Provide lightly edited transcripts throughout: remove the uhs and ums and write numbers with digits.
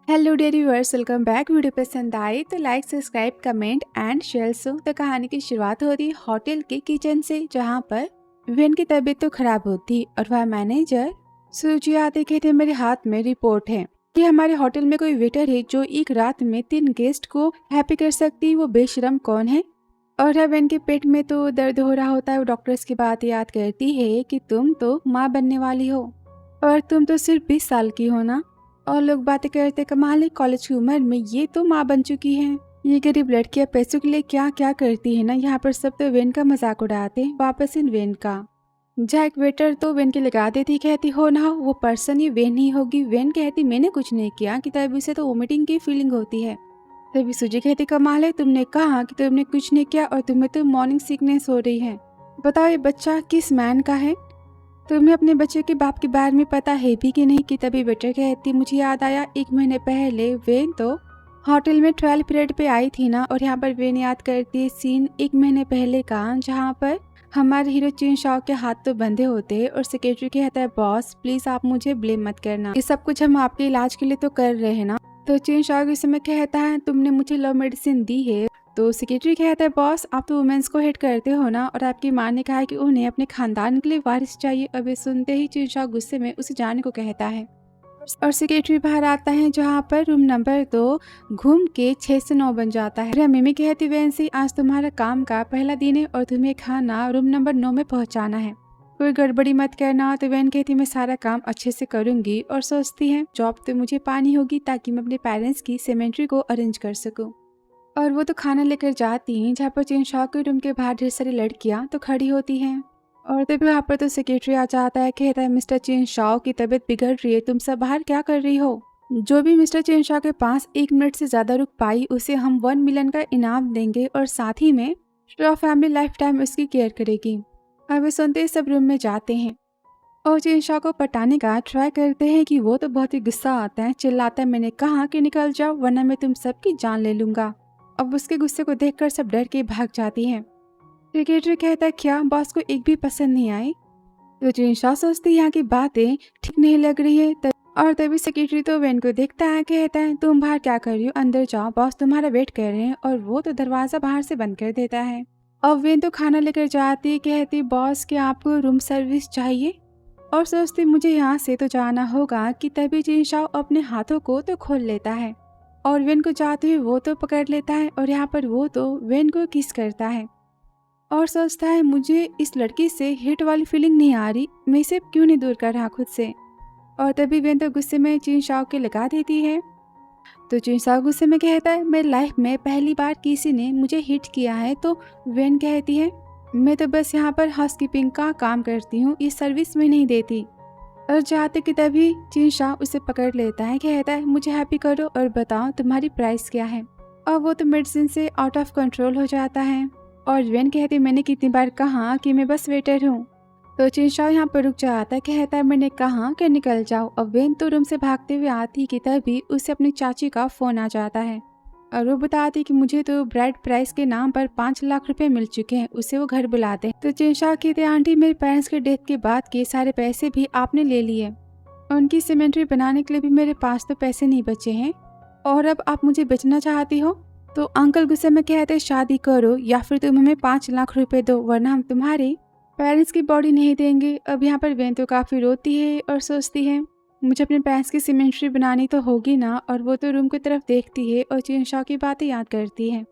Hello dear viewers, welcome back. Video पसंद आए तो like subscribe comment and share so. तो कहानी की शुरुआत होती है होटल के किचन से, जहां पर वेन की तबीयत तो खराब होती और वह मैनेजर सूची आते कहते मेरे हाथ में रिपोर्ट है कि हमारे होटल में कोई वेटर है जो एक रात में 3 गेस्ट को हैप्पी कर सकती। वो बेशरम कौन है? और वेन के पेट में तो दर्द हो रहा होता है। वो डॉक्टर्स की बात याद करती है कि तुम तो माँ बनने वाली हो और तुम तो सिर्फ 20 साल की हो ना। और लोग बातें करते, कमाल है, कॉलेज की उम्र में ये तो माँ बन चुकी है। ये गरीब लड़कियां पैसों के लिए क्या क्या करती है ना। यहाँ पर सब तो वेन का मजाक उड़ाते, वापस इन वेन का। जहाँ एक वेटर तो वेन के लगा देती, कहती हो ना वो पर्सन ही वेन ही होगी। वेन कहती मैंने कुछ नहीं किया कि तभी से तो वोमिटिंग की फीलिंग होती है। तभी सूजी कहती कमाल है, तुमने कहा कि तुमने कुछ नहीं किया और तुम्हें तो मॉर्निंग सिकनेस हो रही है। बताओ ये बच्चा किस मैन का है? तुम्हें अपने बच्चे के बाप के बारे में पता है भी कि नहीं? कि तभी बेटर कहती मुझे याद आया 1 महीने पहले वेन तो होटल में 12 पीरियड पे आई थी ना। और यहाँ पर वेन याद करती है सीन 1 महीने पहले का, जहाँ पर हमारे हीरो चिन शाओ के हाथ तो बंधे होते हैं और सेक्रेटरी कहता है बॉस प्लीज आप मुझे ब्लेम मत करना, ये सब कुछ हम आपके इलाज के लिए तो कर रहे हैं ना। तो चिन शाओ इस समय कहता है तुमने मुझे लव मेडिसिन दी है। तो सेक्रेटरी कहता है बॉस आप तो वुमेन्स को हेड करते हो ना, और आपकी माँ ने कहा है कि उन्हें अपने खानदान के लिए वारिस चाहिए। अब ये सुनते ही चिंशाओ गुस्से में उसे जाने को कहता है और सेक्रेटरी बाहर आता है, जहाँ पर रूम नंबर 2 घूम के 6 से 9 बन जाता है। मिमी कहती वैंसी आज तुम्हारा काम का पहला दिन है और तुम्हें खाना रूम नंबर 9 में पहुँचाना है, कोई गड़बड़ी मत करना। तो वैन कहती मैं सारा काम अच्छे से करूंगी और सोचती है जॉब तो मुझे पानी होगी ताकि मैं अपने पेरेंट्स की सेमेंट्री को अरेंज कर सकूं। और वो तो खाना लेकर जाती हैं, जहाँ पर चिन शाओ के रूम के बाहर ढेर सारी लड़कियां तो खड़ी होती हैं। और तभी वहाँ पर तो सेक्रेटरी आ जाता है, कहता है मिस्टर चिन शाओ की तबीयत बिगड़ रही है, तुम सब बाहर क्या कर रही हो? जो भी मिस्टर चिन शाओ के पास 1 मिनट से ज्यादा रुक पाई उसे हम 1 मिलियन का इनाम देंगे और साथ ही में शाओ फैमिली लाइफ टाइम उसकी केयर करेगी। और वे सुनते ही सब रूम में जाते हैं और चिन शाओ को पटाने का ट्राई करते हैं कि वो तो बहुत ही गुस्सा आता है, चिल्लाता है मैंने कहा कि निकल जाओ वरना मैं तुम सबकी जान ले लूंगा। अब उसके गुस्से को देखकर सब डर के भाग जाती हैं। सेक्रेटरी कहता है क्या बॉस को एक भी पसंद नहीं आई? तो जिनशा सोचती है यहाँ की बातें ठीक नहीं लग रही है। और तभी सेक्रेटरी तो वेन को देखता है, कहता है तुम बाहर क्या कर रही हो, अंदर जाओ बॉस तुम्हारा वेट कर रहे हैं। और वो तो दरवाजा बाहर से बंद कर देता है। अब वेन तो खाना लेकर जाती, कहती बॉस क्या आपको रूम सर्विस चाहिए? और सोचती मुझे यहाँ से तो जाना होगा। कि तभी जिनशा अपने हाथों को तो खोल लेता है और वेन को जाते हुए वो तो पकड़ लेता है और यहाँ पर वो तो वेन को किस करता है और सोचता है मुझे इस लड़की से हिट वाली फीलिंग नहीं आ रही, मैं इसे क्यों नहीं दूर कर रहा खुद से। और तभी वेन तो गुस्से में चिन शाओ के लगा देती है। तो चिन शाओ गुस्से में कहता है मेरी लाइफ में पहली बार किसी ने मुझे हिट किया है। तो वेन कहती है मैं तो बस यहाँ पर हाउसकीपिंग का काम करती हूँ, इस सर्विस में नहीं देती। और जाते कि तभी चिन शाओ उसे पकड़ लेता है, कहता है मुझे हैप्पी करो और बताओ तुम्हारी प्राइस क्या है। और वो तो मेडिसिन से आउट ऑफ कंट्रोल हो जाता है। और वेन कहती मैंने कितनी बार कहा कि मैं बस वेटर हूँ। तो चिन शाओ यहाँ पर रुक जाता है, कहता है मैंने कहा कि निकल जाओ। अब वेन तो रूम से भागते हुए आती कि तभी उसे अपनी चाची का फोन आ जाता है और वो बताती कि मुझे तो ब्राइड प्राइस के नाम पर 5 लाख रुपए मिल चुके हैं, उसे वो घर बुलाते हैं। तो चिन शाओ कहते आंटी मेरे पेरेंट्स के डेथ के बाद के सारे पैसे भी आपने ले लिए, उनकी सीमेंट्री बनाने के लिए भी मेरे पास तो पैसे नहीं बचे हैं और अब आप मुझे बेचना चाहती हो। तो अंकल गुस्से में कहते शादी करो या फिर तुम हमें 5 लाख रुपए दो वरना हम तुम्हारे पेरेंट्स की बॉडी नहीं देंगे। अब यहाँ पर वेन तो काफ़ी रोती है और सोचती है मुझे अपने पेरेंट्स की सीमेंट्री बनानी तो होगी ना। और वो तो रूम की तरफ देखती है और चिन शाओ की बातें याद करती है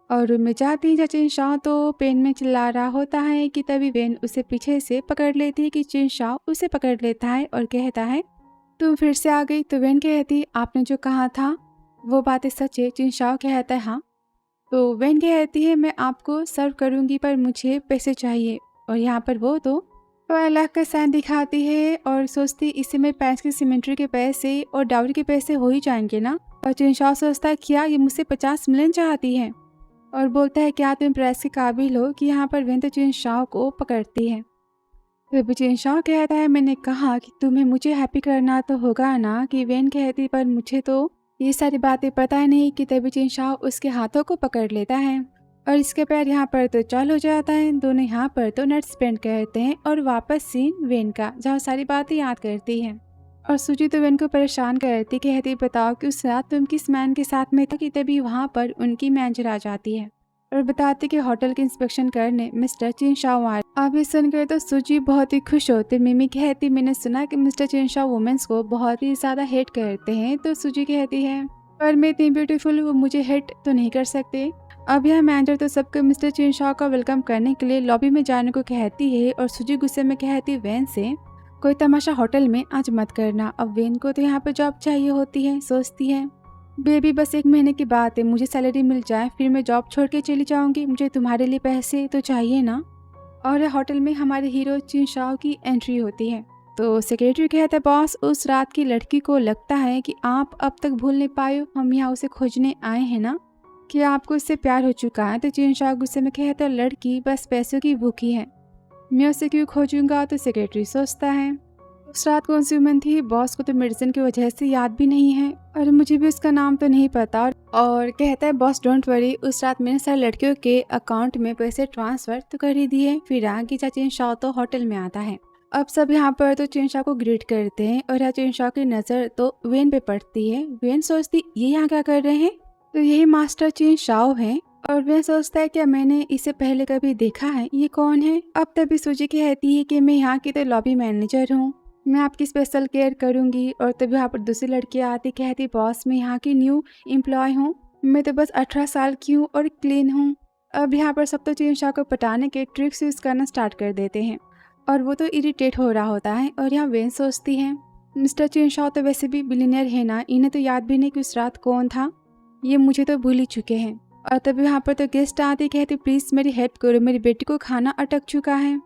और रूम में जाती है। चिन शाओ तो पेन में चिल्ला रहा होता है कि तभी वेन उसे पीछे से पकड़ लेती है कि चिन शाओ उसे पकड़ लेता है और कहता है तुम फिर से आ गई। तो वेन कहती आपने जो कहा था वो बातें सच है। चिन शाओ कहता है हाँ। तो वेन कहती है मैं आपको सर्व करूंगी पर मुझे पैसे चाहिए। और यहाँ पर वो तो 1 लाख का साइन दिखाती है और सोचती इससे मेरे पेरेंट्स की सीमेंट्री के पैसे और डाउरी के पैसे हो ही जाएंगे ना। और चिन शाओ सोचता है क्या ये मुझसे 50 मिलियन चाहती है और बोलता है क्या तुम प्राइस के काबिल हो। कि यहाँ पर वेन तो चिन शाओ को पकड़ती है। तभी चिन शाओ कहता है मैंने कहा कि तुम्हें मुझे हैप्पी करना तो होगा ना। कि वेन कहती पर मुझे तो ये सारी बातें पता ही नहीं। कि तभी चिन शाओ उसके हाथों को पकड़ लेता है और इसके पैर यहाँ पर तो चालू हो जाता है। दोनों यहाँ पर तो नट स्पेंड करते हैं और वापस सीन वेन का, जहाँ सारी बातें याद करती हैं। और सूजी तो वेन को परेशान करती कहती बताओ कि उस रात तुम किस मैन के साथ में था कि तभी वहाँ पर उनकी मैनेजर आ जाती है और बताती कि होटल के इंस्पेक्शन करने मिस्टर चिनशाओ आए। अब ये सुनकर तो सूजी बहुत ही खुश होती। मिमी कहती मैंने सुना कि मिस्टर चिनशाओ वुमेन्स को बहुत ही ज्यादा हेट करते हैं। तो सूजी कहती है पर मैं इतनी ब्यूटीफुल वो मुझे हेट तो नहीं कर सकते। अब यह मैनेजर तो सबको मिस्टर चिनशाओ का वेलकम करने के लिए लॉबी में जाने को कहती है और सूजी गुस्से में कहती वेन से कोई तमाशा होटल में आज मत करना। अब वेन को तो यहाँ पर जॉब चाहिए होती है। सोचती है बेबी बस 1 महीने की बात है, मुझे सैलरी मिल जाए फिर मैं जॉब छोड़ के चली जाऊंगी, मुझे तुम्हारे लिए पैसे तो चाहिए ना। और होटल में हमारे हीरो चिनशाओ की एंट्री होती है। तो सेक्रेटरी कहता है बॉस उस रात की लड़की को लगता है कि आप अब तक भूल नहीं पाए हो, हम यहाँ उसे खोजने आए हैं ना, कि आपको उससे प्यार हो चुका है। तो चिनशाओ गुस्से में कहता है लड़की बस पैसों की भूखी है, मैं उसे क्यों खोजूंगा। तो सेक्रेटरी सोचता है उस रात कौन सी वुमन थी, बॉस को तो मेडिसिन की वजह से याद भी नहीं है और मुझे भी उसका नाम तो नहीं पता। और कहता है बॉस डोंट वरी, उस रात मैंने सारे लड़कियों के अकाउंट में पैसे ट्रांसफर तो कर ही दिए। फिर आगे चिनशाओ तो होटल में आता है। अब सब यहाँ पर तो चिनशाओ को ग्रीट करते हैं और चिनशाओ की नजर तो वेन पे पड़ती है। वेन सोचती ये यहाँ क्या कर रहे हैं, तो यही मास्टर चिनशाओ है। और वह सोचता है क्या मैंने इसे पहले कभी देखा है, ये कौन है। अब तभी सूजी कहती है कि मैं यहाँ की तो लॉबी मैनेजर हूँ, मैं आपकी स्पेशल केयर करूंगी। और तभी यहाँ पर दूसरी लड़की आती कहती बॉस मैं यहाँ की न्यू एम्प्लॉय हूँ, मैं तो बस 18 साल की हूँ और क्लीन हूँ। अब यहाँ पर सब तो चिनशाओ को पटाने के ट्रिक्स यूज करना स्टार्ट कर देते हैं और वो तो इरिटेट हो रहा होता है। और यहाँ वेन सोचती है मिस्टर चिनशाओ तो वैसे भी बिलियनियर है ना, इन्हें तो याद भी नहीं कि उस रात कौन था, ये मुझे तो भूल ही चुके हैं। और तभी यहाँ पर तो गेस्ट आती कहती प्लीज मेरी हेल्प करो, मेरी बेटी को खाना अटक चुका है।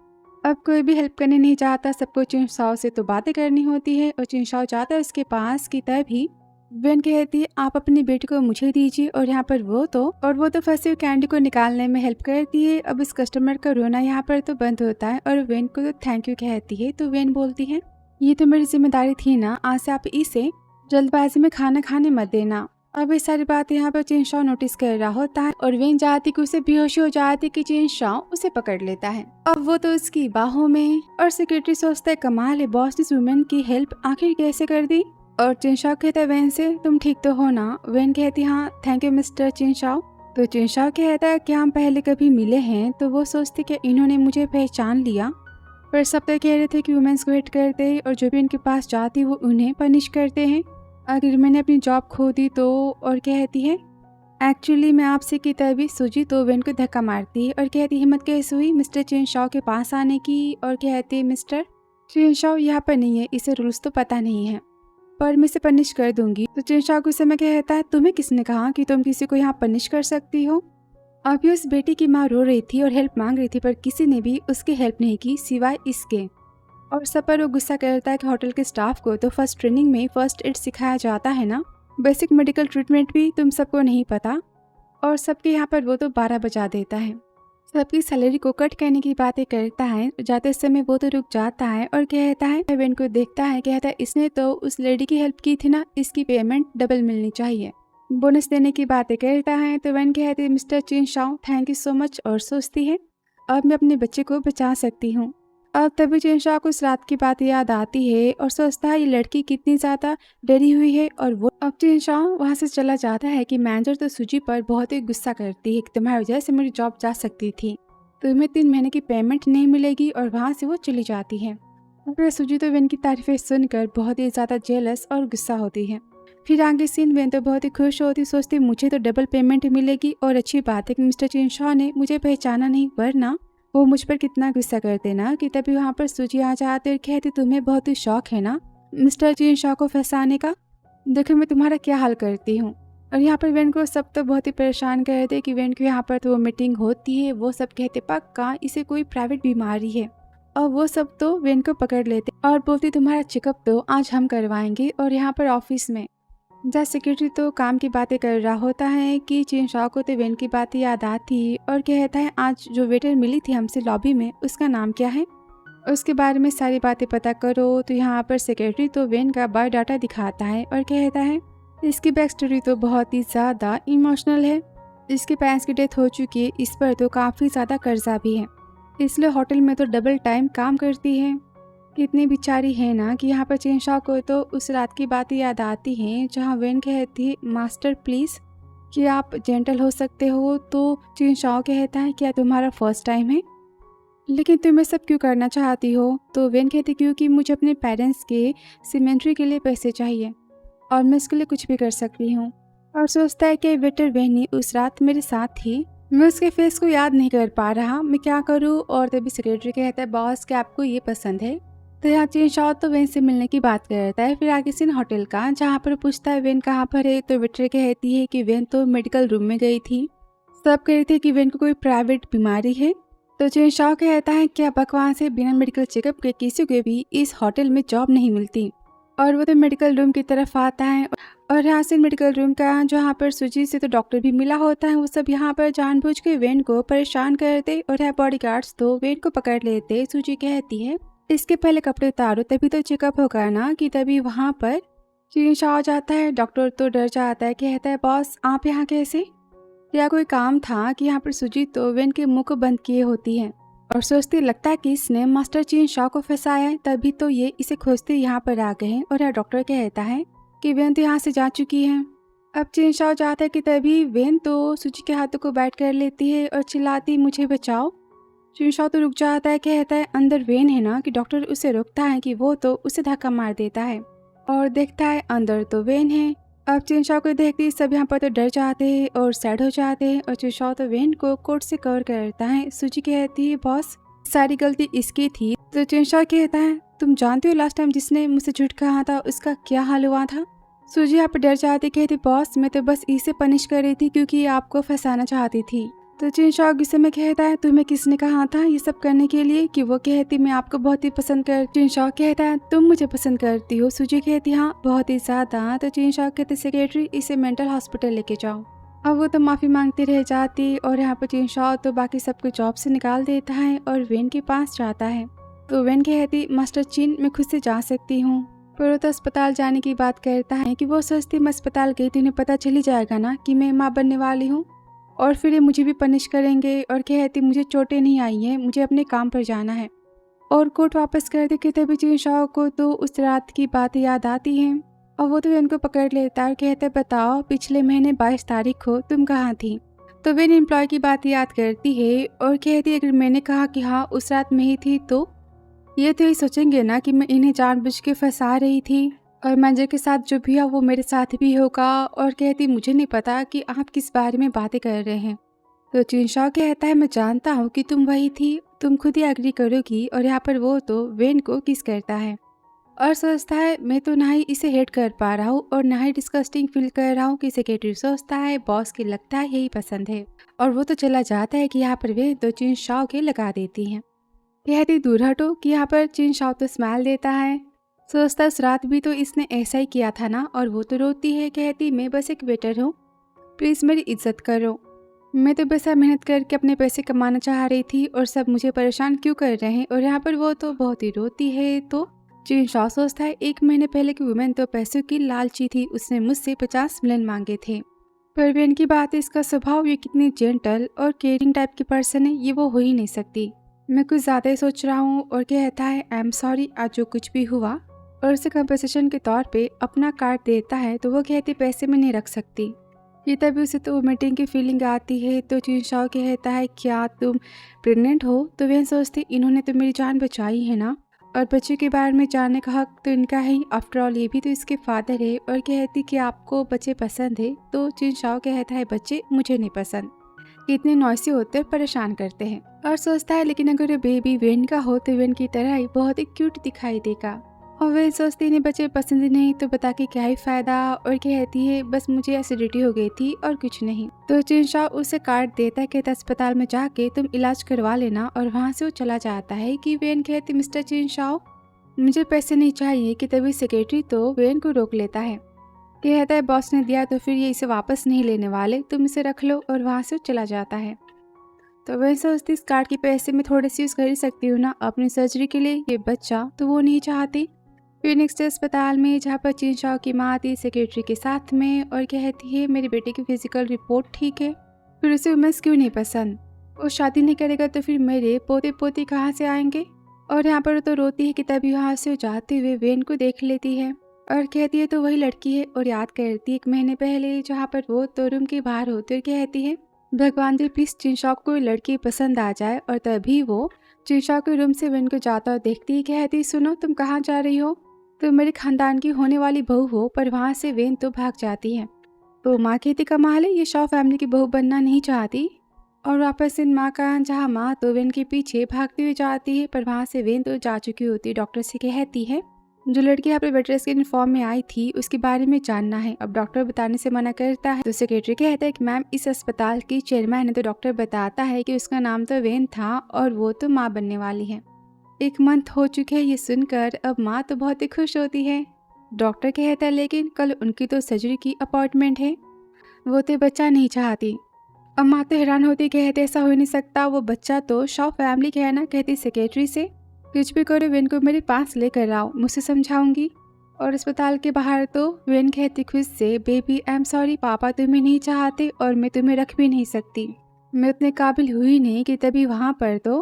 अब कोई भी हेल्प करने नहीं चाहता, सबको चिनशाओ से तो बातें करनी होती है। और चिनशाओ जाता है उसके पास की तभी वेन कहती है आप अपनी बेटी को मुझे दीजिए। और यहाँ पर वो तो फंसी हुई कैंडी को निकालने में हेल्प करती है। अब इस कस्टमर का रोना यहाँ पर तो बंद होता है और वेन को तो थैंक यू कहती है। तो वेन बोलती है ये तो मेरी जिम्मेदारी थी ना, आज से आप इसे जल्दबाजी में खाना खाने मत देना। अब ये सारी बात यहाँ पर चिनशाओ नोटिस कर रहा होता है और वेन चाहती कि उसे बेहोशी हो जाती कि चिनशाओ उसे पकड़ लेता है। अब वो तो उसकी बाहों में। और सेक्रेटरी सोचता है कमाल है, बॉस ने इस वुमेन की हेल्प आखिर कैसे कर दी। और चिनशाओ कहता है वेन से तुम ठीक तो हो ना। वेन कहती हाँ थैंक यू मिस्टर चिनशाओ। तो चिनशाओ कहता है क्या हम पहले कभी मिले हैं। तो वो सोचती कि इन्होंने मुझे पहचान लिया, पर सब तो कह रहे थे कि वुमेन्स को हेट करते और जो भी उनके पास जाती वो उन्हें पनिश करते हैं, अगर मैंने अपनी जॉब खो दी तो। और कहती है एक्चुअली मैं आपसे की तभी सूजी तो वेन को धक्का मारती है और कहती हिम्मत कैसे हुई मिस्टर चिनशाओ के पास आने की। और कहती है मिस्टर चिनशाओ यहाँ पर नहीं है, इसे रूल्स तो पता नहीं है, पर मैं इसे पनिश कर दूंगी। तो चिनशाओ को समय कहता है तुम्हें किसने कहा कि तुम किसी को यहाँ पनिश कर सकती हो। अभी उस बेटी की माँ रो रही थी और हेल्प मांग रही थी, पर किसी ने भी उसकी हेल्प नहीं की सिवाय इसके। और सब पर वो गुस्सा करता है कि होटल के स्टाफ को तो फर्स्ट ट्रेनिंग में फर्स्ट एड सिखाया जाता है ना, बेसिक मेडिकल ट्रीटमेंट भी तुम सबको नहीं पता। और सबके यहाँ पर वो तो 12 बजा देता है, सबकी सैलरी को कट करने की बातें करता है। जाते समय वो तो रुक जाता है और कहता है वेन को देखता है, कहता है इसने तो उस लेडी की हेल्प की थी ना, इसकी पेमेंट डबल मिलनी चाहिए, बोनस देने की बातें करता है। तो वेन कहती है mister Chinshao thank you so much. और सोचती है अब मैं अपने बच्चे को बचा सकती हूँ। अब तभी चिनशाओ को उस रात की बात याद आती है और सोचता है ये लड़की कितनी ज्यादा डरी हुई है। और वो अब चिनशाओ वहाँ से चला जाता है कि मैनेजर तो सूजी पर बहुत ही गुस्सा करती है कि तुम्हारी वजह से मेरी जॉब जा सकती थी, तुम्हें 3 महीने की पेमेंट नहीं मिलेगी। और वहाँ से वो चली जाती है। फिर सूजी तो वेन की तारीफें सुनकर बहुत ही ज्यादा जेलस और गुस्सा होती है। फिर आगे सीन वेन तो बहुत ही खुश होती, सोचती मुझे तो डबल पेमेंट मिलेगी और अच्छी बात है कि मिस्टर चिनशाओ ने मुझे पहचाना नहीं, वरना वो मुझ पर कितना गुस्सा करते ना। कि तभी वहाँ पर सूजी आ जाती और कहती तुम्हें बहुत ही शौक है ना मिस्टर चिनशाओ को फंसाने का, देखो मैं तुम्हारा क्या हाल करती हूँ। और यहाँ पर वेन को सब तो बहुत ही परेशान करते कि वेन को यहाँ पर तो वो मीटिंग होती है, वो सब कहते पक्का इसे कोई प्राइवेट बीमारी है। और वो सब तो वेन को पकड़ लेते और बोलती तुम्हारा चेकअप तो आज हम करवाएंगे। और यहाँ पर ऑफिस में जहाँ सेक्रेटरी तो काम की बातें कर रहा होता है कि चिनशाओ को तो वेन की बातें याद आती और कहता है आज जो वेटर मिली थी हमसे लॉबी में उसका नाम क्या है, उसके बारे में सारी बातें पता करो। तो यहाँ पर सेक्रेटरी तो वेन का बायोडाटा दिखाता है और कहता है इसकी बैक स्टोरी तो बहुत ही ज़्यादा इमोशनल है, इसके पेरेंट्स की डेथ हो चुकी है, इस पर तो काफ़ी ज़्यादा कर्जा भी है, इसलिए होटल में तो डबल टाइम काम करती है। कितनी बेचारी है ना कि यहाँ पर चेनशॉ को तो उस रात की बातें याद आती हैं जहाँ वेन कहती है मास्टर प्लीज़ कि आप जेंटल हो सकते हो, तो चेनशॉ कहता है क्या तुम्हारा फर्स्ट टाइम है, लेकिन तुम ये सब क्यों करना चाहती हो। तो वेन कहती क्योंकि मुझे अपने पेरेंट्स के सीमेंट्री के लिए पैसे चाहिए और मैं इसके लिए कुछ भी कर सकती हूँ। और सोचता है कि वेटर वेनी उस रात मेरे साथ थी, मैं उसके फेस को याद नहीं कर पा रहा, मैं क्या करूँ। और तभी सेक्रेटरी कहता है बॉस क्या आपको ये पसंद है। तो यहाँ चेनशॉ तो वेन से मिलने की बात करता है। फिर आगे सीन होटल का जहाँ पर पूछता है वेन कहाँ पर है। तो वेटर कहती है कि वेन तो मेडिकल रूम में गई थी, सब कह रहे थे कि वेन को कोई प्राइवेट बीमारी है। तो चेनशॉ कहता है क्या बकवास है, बिना मेडिकल चेकअप के किसी को भी इस होटल में जॉब नहीं मिलती। और वो तो मेडिकल रूम की तरफ आता है और यहाँ से मेडिकल रूम का जहाँ पर सुजी से तो डॉक्टर भी मिला होता है, वो सब यहाँ पर जानबूझ के वेन को परेशान करते और यहाँ बॉडीगार्ड्स तो वेन को पकड़ लेते। सुजी कहती है इसके पहले कपड़े उतारो तभी तो चेकअप होगा ना। कि तभी वहाँ पर चेनशॉ आ जाता है। डॉक्टर तो डर जाता है, कहता है बॉस आप यहाँ कैसे, या कोई काम था। कि यहाँ पर सुजी तो वेन के मुंह को बंद किए होती है और सोचती लगता है कि इसने मास्टर चेनशॉ को फंसाया है, तभी तो ये इसे खोजते यहाँ पर आ गए हैं। और यह डॉक्टर कहता है कि वेन तो यहाँ से जा चुकी है। अब चेनशॉ जाता है कि तभी वेन तो सुजी के हाथों को बैठ कर लेती है और चिल्लाती मुझे बचाओ। चेनशॉ तो रुक जाता है, कहता है अंदर वेन है ना। कि डॉक्टर उसे रोकता है कि वो तो उसे धक्का मार देता है और देखता है अंदर तो वेन है। अब चेनशॉ को देखते सब यहाँ पर तो डर जाते हैं और सैड हो जाते हैं और चेनशॉ तो वेन को कोट से कवर करता है। सुजी कहती है बॉस सारी गलती इसकी थी। तो चेनशॉ कहता है तुम जानते हो लास्ट टाइम जिसने मुझसे झूठ कहा था उसका क्या हाल हुआ था। सुजी यहाँ पर डर जाती, कहती बॉस मैं तो बस इसे पनिश कर रही थी क्योंकि ये आपको फंसाना चाहती थी। तो चेनशॉ गुस्से में कहता है तुम्हें किसने कहा था ये सब करने के लिए। कि वो कहती मैं आपको बहुत ही पसंद कर। चेनशॉ कहता है तुम मुझे पसंद करती हो। सुजी कहती हाँ बहुत ही ज्यादा। तो चेनशॉ कहते सेक्रेटरी इसे मेंटल हॉस्पिटल लेके जाओ। अब वो तो माफी मांगती रह जाती और यहाँ पर चेनशॉ तो बाकी सबको जॉब से निकाल देता है और वेन के पास जाता है। तो वेन कहती मास्टर चिन मैं खुद से जा सकती हूँ, पर वो तो अस्पताल जाने की बात करता है। कि वो सोचती मैं अस्पताल गई तो उन्हें पता चल ही जाएगा ना कि मैं माँ बनने वाली हूँ और फिर ये मुझे भी पनिश करेंगे। और कहती मुझे चोटें नहीं आई हैं, मुझे अपने काम पर जाना है। और कोट वापस कर दे। तभी चेनशॉ को तो उस रात की बातें याद आती हैं और वो तो वेन को पकड़ लेता है और कहता है बताओ पिछले महीने 22 तारीख को तुम कहाँ थी। तो वेन एम्प्लॉय की बात याद करती है और कहती है अगर मैंने कहा कि हाँ उस रात में ही थी तो ये तो ही सोचेंगे ना कि मैं इन्हें जानबूझ के फंसा रही थी और मैनेजर के साथ जो भी है वो मेरे साथ भी होगा। और कहती मुझे नहीं पता कि आप किस बारे में बातें कर रहे हैं। तो चेनशॉ कहता है मैं जानता हूँ कि तुम वही थी, तुम खुद ही एग्री करोगी। और यहाँ पर वो तो वेन को किस करता है और सोचता है मैं तो ना ही इसे हेट कर पा रहा हूँ और ना ही डिस्कस्टिंग फील कर रहा हूँ। कि सेक्रेटरी सोचता है बॉस की लगता है यही पसंद है और वो तो चला जाता है। कि यहाँ पर वे दो चेनशॉ के लगा देती हैं। कहती दूर हटो। कि यहाँ पर चेनशॉ तो स्माइल देता है, सोचता उस रात भी तो इसने ऐसा ही किया था ना। और वो तो रोती है, कहती मैं बस एक वेटर हूँ, प्लीज़ मेरी इज्जत करो, मैं तो बस मेहनत करके अपने पैसे कमाना चाह रही थी और सब मुझे परेशान क्यों कर रहे हैं। और यहाँ पर वो तो बहुत ही रोती है। तो चेनशॉ सोचता है 1 महीने पहले की वुमेन तो पैसों की लालची थी, उसने मुझसे 50 मिलियन मांगे थे। पर वेन की बात है इसका स्वभाव ये कितनी जेंटल और केयरिंग टाइप की पर्सन है, ये वो हो ही नहीं सकती। मैं कुछ ज़्यादा ही सोच रहा हूँ। और कहता है आई एम सॉरी आज जो कुछ भी हुआ। और उसे कंपनसेशन के तौर पे अपना कार्ड देता है। तो वो कहती पैसे में नहीं रख सकती। ये तभी उसे तो मीटिंग की फीलिंग आती है। तो चेनशॉ कहता है क्या तुम प्रेग्नेंट हो। तो वह सोचती इन्होंने तो मेरी जान बचाई है ना और बच्चे के बारे में जानने का हक तो इनका है, आफ्टर ऑल ये भी तो इसके फादर है। और कहती कि आपको बच्चे पसंद है। तो चेनशॉ कहता है बच्चे मुझे नहीं पसंद, इतने नॉइसी होते हैं, परेशान करते हैं। और सोचता है लेकिन अगर बेबी वेन का हो तो वेन की तरह ही बहुत ही क्यूट दिखाई देगा। और वे सोचती इन्हें बच्चे पसंद नहीं तो बता के क्या ही फायदा। और कहती है बस मुझे एसिडिटी हो गई थी और कुछ नहीं। तो चेनशॉ उसे कार्ड देता है, कहता अस्पताल में जाके तुम इलाज करवा लेना। और वहाँ से वो चला जाता है। कि वेन कहती मिस्टर चेनशॉ मुझे पैसे नहीं चाहिए। कि तभी सेक्रेटरी तो वेन को रोक लेता है, कहता है बॉस ने दिया तो फिर ये इसे वापस नहीं लेने वाले, तुम इसे रख लो। और वहाँ से वो चला जाता है। तो वह सोचती इस कार्ड के पैसे में थोड़े से यूज़ कर ही सकती हूँ ना अपनी सर्जरी के लिए। ये बच्चा तो वो नहीं चाहती। फिर नेक्स्ट अस्पताल में जहाँ पर चेनशॉ की माँ आती सेक्रेटरी के साथ में और कहती है मेरे बेटे की फिजिकल रिपोर्ट ठीक है, फिर उसे वुमेन्स क्यों नहीं पसंद, वो शादी नहीं करेगा तो फिर मेरे पोते पोती कहाँ से आएंगे। और यहाँ पर तो रोती है कि तभी वहाँ से जाते हुए वेन को देख लेती है और कहती है तो वही लड़की है, और याद करती है 1 महीने पहले जहाँ पर वो तो रूम के बाहर होती और कहती है भगवान जी प्लीज चिंशाओ को लड़की पसंद आ जाए। और तभी वो चिंशाओ के रूम से वेन को जाता और देखती है, कहती सुनो तुम कहाँ जा रही हो, तुम मेरे खानदान की होने वाली बहू हो। पर वहाँ से वेन तो भाग जाती है। तो माँ कहती कमाल है, ये शॉ फैमिली की बहू बनना नहीं चाहती। और वापस इन माँ का जहाँ माँ तो वेन के पीछे भागती हुई जाती है, पर वहाँ से वेन तो जा चुकी होती है। डॉक्टर से कहती है जो लड़की यहाँ पर वेटरेस के यूनिफॉर्म में आई थी उसके बारे में जानना है। अब डॉक्टर बताने से मना करता है तो सेक्रेटरी कहता है कि मैम इस अस्पताल की चेयरमैन है। तो डॉक्टर बताता है कि उसका नाम तो वेन था और वो तो माँ बनने वाली है। 1 मंथ हो चुके हैं ये सुनकर अब माँ तो बहुत ही खुश होती है। डॉक्टर कहता है लेकिन कल उनकी तो सर्जरी की अपॉइंटमेंट है, वो तो बच्चा नहीं चाहती। अब माँ तो हैरान होती, कहते ऐसा हो नहीं सकता, वो बच्चा तो शॉ फैमिली का है ना। कहती सेक्रेटरी से कुछ भी करो वेन को मेरे पास लेकर आओ, मुझसे समझाऊंगी। और अस्पताल के बाहर तो वेन कहती खुद से बेबी आई एम सॉरी, पापा तुम्हें नहीं चाहते और मैं तुम्हें रख भी नहीं सकती, मैं उतने काबिल हुई नहीं। कि तभी वहाँ पर तो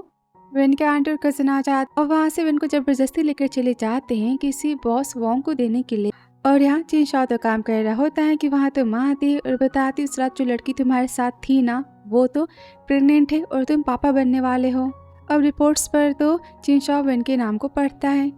वेन के आंटी और कजन आ जाते और वहाँ से वेन को जबरदस्ती लेकर चले जाते हैं किसी बॉस वॉन्ग को देने के लिए। और यहाँ चिंशाओ तो काम कर रहा होता है कि वहाँ तो माँ आती है और बताती उस रात जो लड़की तुम्हारे साथ थी ना वो तो प्रेग्नेंट है और तुम पापा बनने वाले हो। अब रिपोर्ट्स पर तो चिंशाओ वेन के नाम को पढ़ता है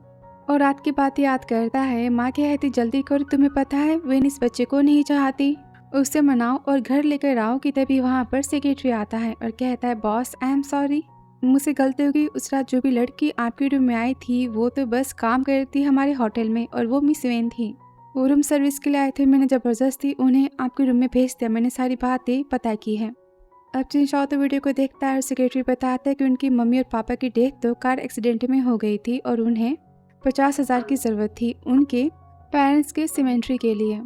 और रात की बात याद करता है। माँ कहती जल्दी करो, तुम्हें पता है वेन इस बच्चे को नहीं चाहती, उससे मनाओ और घर लेकर आओ। कि तभी वहाँ पर सेक्रेटरी आता है और कहता है बॉस आई एम सॉरी, मुझसे गलती होगी। उस रात जो भी लड़की आपके रूम में आई थी वो तो बस काम करती हमारे होटल में और वो मिस वेन थी। वो रूम सर्विस के लिए आए थे, मैंने ज़बरदस्ती उन्हें आपके रूम में भेज दिया, मैंने सारी बातें पता की है। अब चिंशाओ तो वीडियो को देखता है और सेक्रेटरी बताता है कि उनकी मम्मी और पापा की डेथ तो कार एक्सीडेंट में हो गई थी और उन्हें 50,000 की ज़रूरत थी उनके पेरेंट्स के सीमेंट्री के लिए।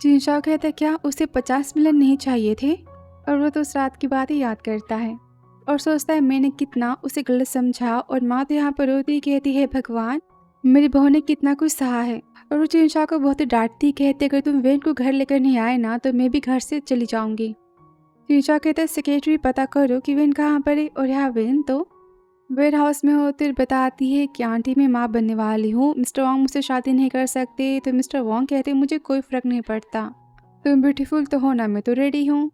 चिंशाओ कहता है क्या उसे 50 मिलियन नहीं चाहिए थे। और वो तो उस रात की बात ही याद करता है और सोचता है मैंने कितना उसे गलत समझा। और माँ तो यहाँ पर रोती कहती है भगवान मेरी बहू ने कितना कुछ सहा है। और वो चिंशाओ को बहुत ही डांटती, कहती अगर तुम वेन को घर लेकर नहीं आए ना तो मैं भी घर से चली जाऊंगी। चिंशाओ कहते सेक्रेटरी पता करो कि वेन कहाँ पर है। और यहाँ वेन तो वेयर हाउस में होती और बताती है कि आंटी मैं माँ बनने वाली हूँ, मिस्टर वॉन्ग मुझसे शादी नहीं कर सकते। तो मिस्टर वॉन्ग कहते मुझे कोई फर्क नहीं पड़ता, तुम ब्यूटीफुल तो हो ना, मैं तो रेडी हूँ।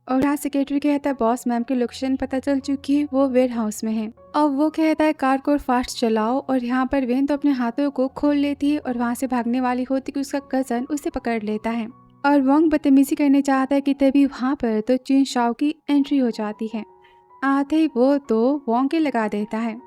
और यहाँ सेक्रेटरी कहता है बॉस मैम की लोकेशन पता चल चुकी है, वो वेयर हाउस में है। अब वो कहता है कार को फास्ट चलाओ। और यहाँ पर वेन तो अपने हाथों को खोल लेती है और वहाँ से भागने वाली होती कि उसका कजन उसे पकड़ लेता है और वॉन्ग बदतमीजी करने चाहता है। कि तभी वहाँ पर तो चिंशाओ की एंट्री हो जाती है। आते ही वो तो वॉन्ग के लगा देता है,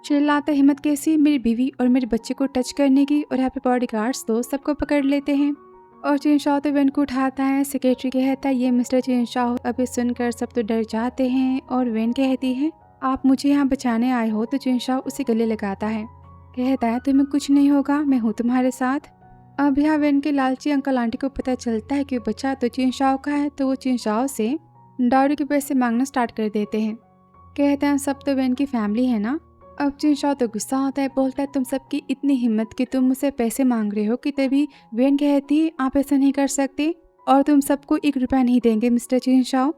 चिल्लाता हिम्मत कैसी मेरी बीवी और मेरे बच्चे को टच करने की। और यहाँ पे बॉडीगार्ड्स तो सबको पकड़ लेते हैं और चिंशाओ तो वेन को उठाता है। सेक्रेटरी कहता है ये मिस्टर चिंशाओ। अभी सुनकर सब तो डर जाते हैं और वेन कहती है आप मुझे यहाँ बचाने आए हो। तो चिंशाओ उसे गले लगाता है, कहता है तुम्हें कुछ नहीं होगा, मैं हूँ तुम्हारे साथ। अब यहाँ वेन के लालची अंकल आंटी को पता चलता है कि बच्चा तो चिंशाओ का है, तो वो चिंशाओ से डाउरी के पैसे मांगना स्टार्ट कर देते हैं। कहते हैं सब तो वेन की फैमिली है ना। अब चिंशाओ तो गुस्सा होता है, बोलता है तुम सबकी इतनी हिम्मत कि तुम मुझसे पैसे मांग रहे हो। कि तभी वेन कहती है आप ऐसा नहीं कर सकते और तुम सबको 1 रुपया नहीं देंगे मिस्टर चिंशाओ,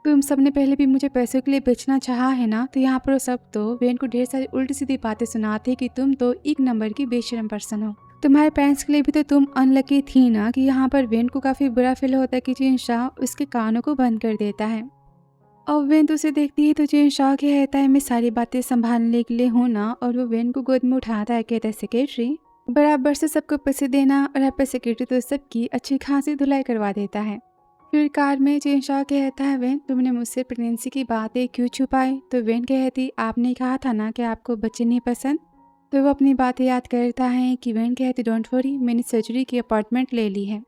तुम सबने पहले भी मुझे पैसों के लिए बेचना चाहा है ना। तो यहाँ पर सब तो वेन को ढेर सारी उल्टी सीधी बातें सुनाते कि तुम तो 1 नंबर की बेशरम पर्सन हो, तुम्हारे पेरेंट्स के लिए भी तो तुम अनलकी थी ना। कि यहाँ पर वेन को काफी बुरा फील होता है कि चिंशाओ उसके कानों को बंद कर देता है। और वेन तो उसे देखती है तो चिंशाओ कहता है मैं सारी बातें संभालने के लिए हूँ ना। और वो वेन को गोद में उठाता है, कहता है सेक्रेटरी बराबर से सबको पैसे देना। और यहाँ पर सेक्रेटरी तो सबकी अच्छी खासी धुलाई करवा देता है। फिर कार में चिंशाओ कहता है वेन तुमने मुझसे प्रेगनेंसी की बातें क्यों छुपाई। तो वेन कहती आपने कहा था ना कि आपको बच्चे नहीं पसंद। तो वो अपनी बातें याद करता है कि वेन कहती डोंट वरी, मैंने सर्जरी की अपॉइंटमेंट ले ली है,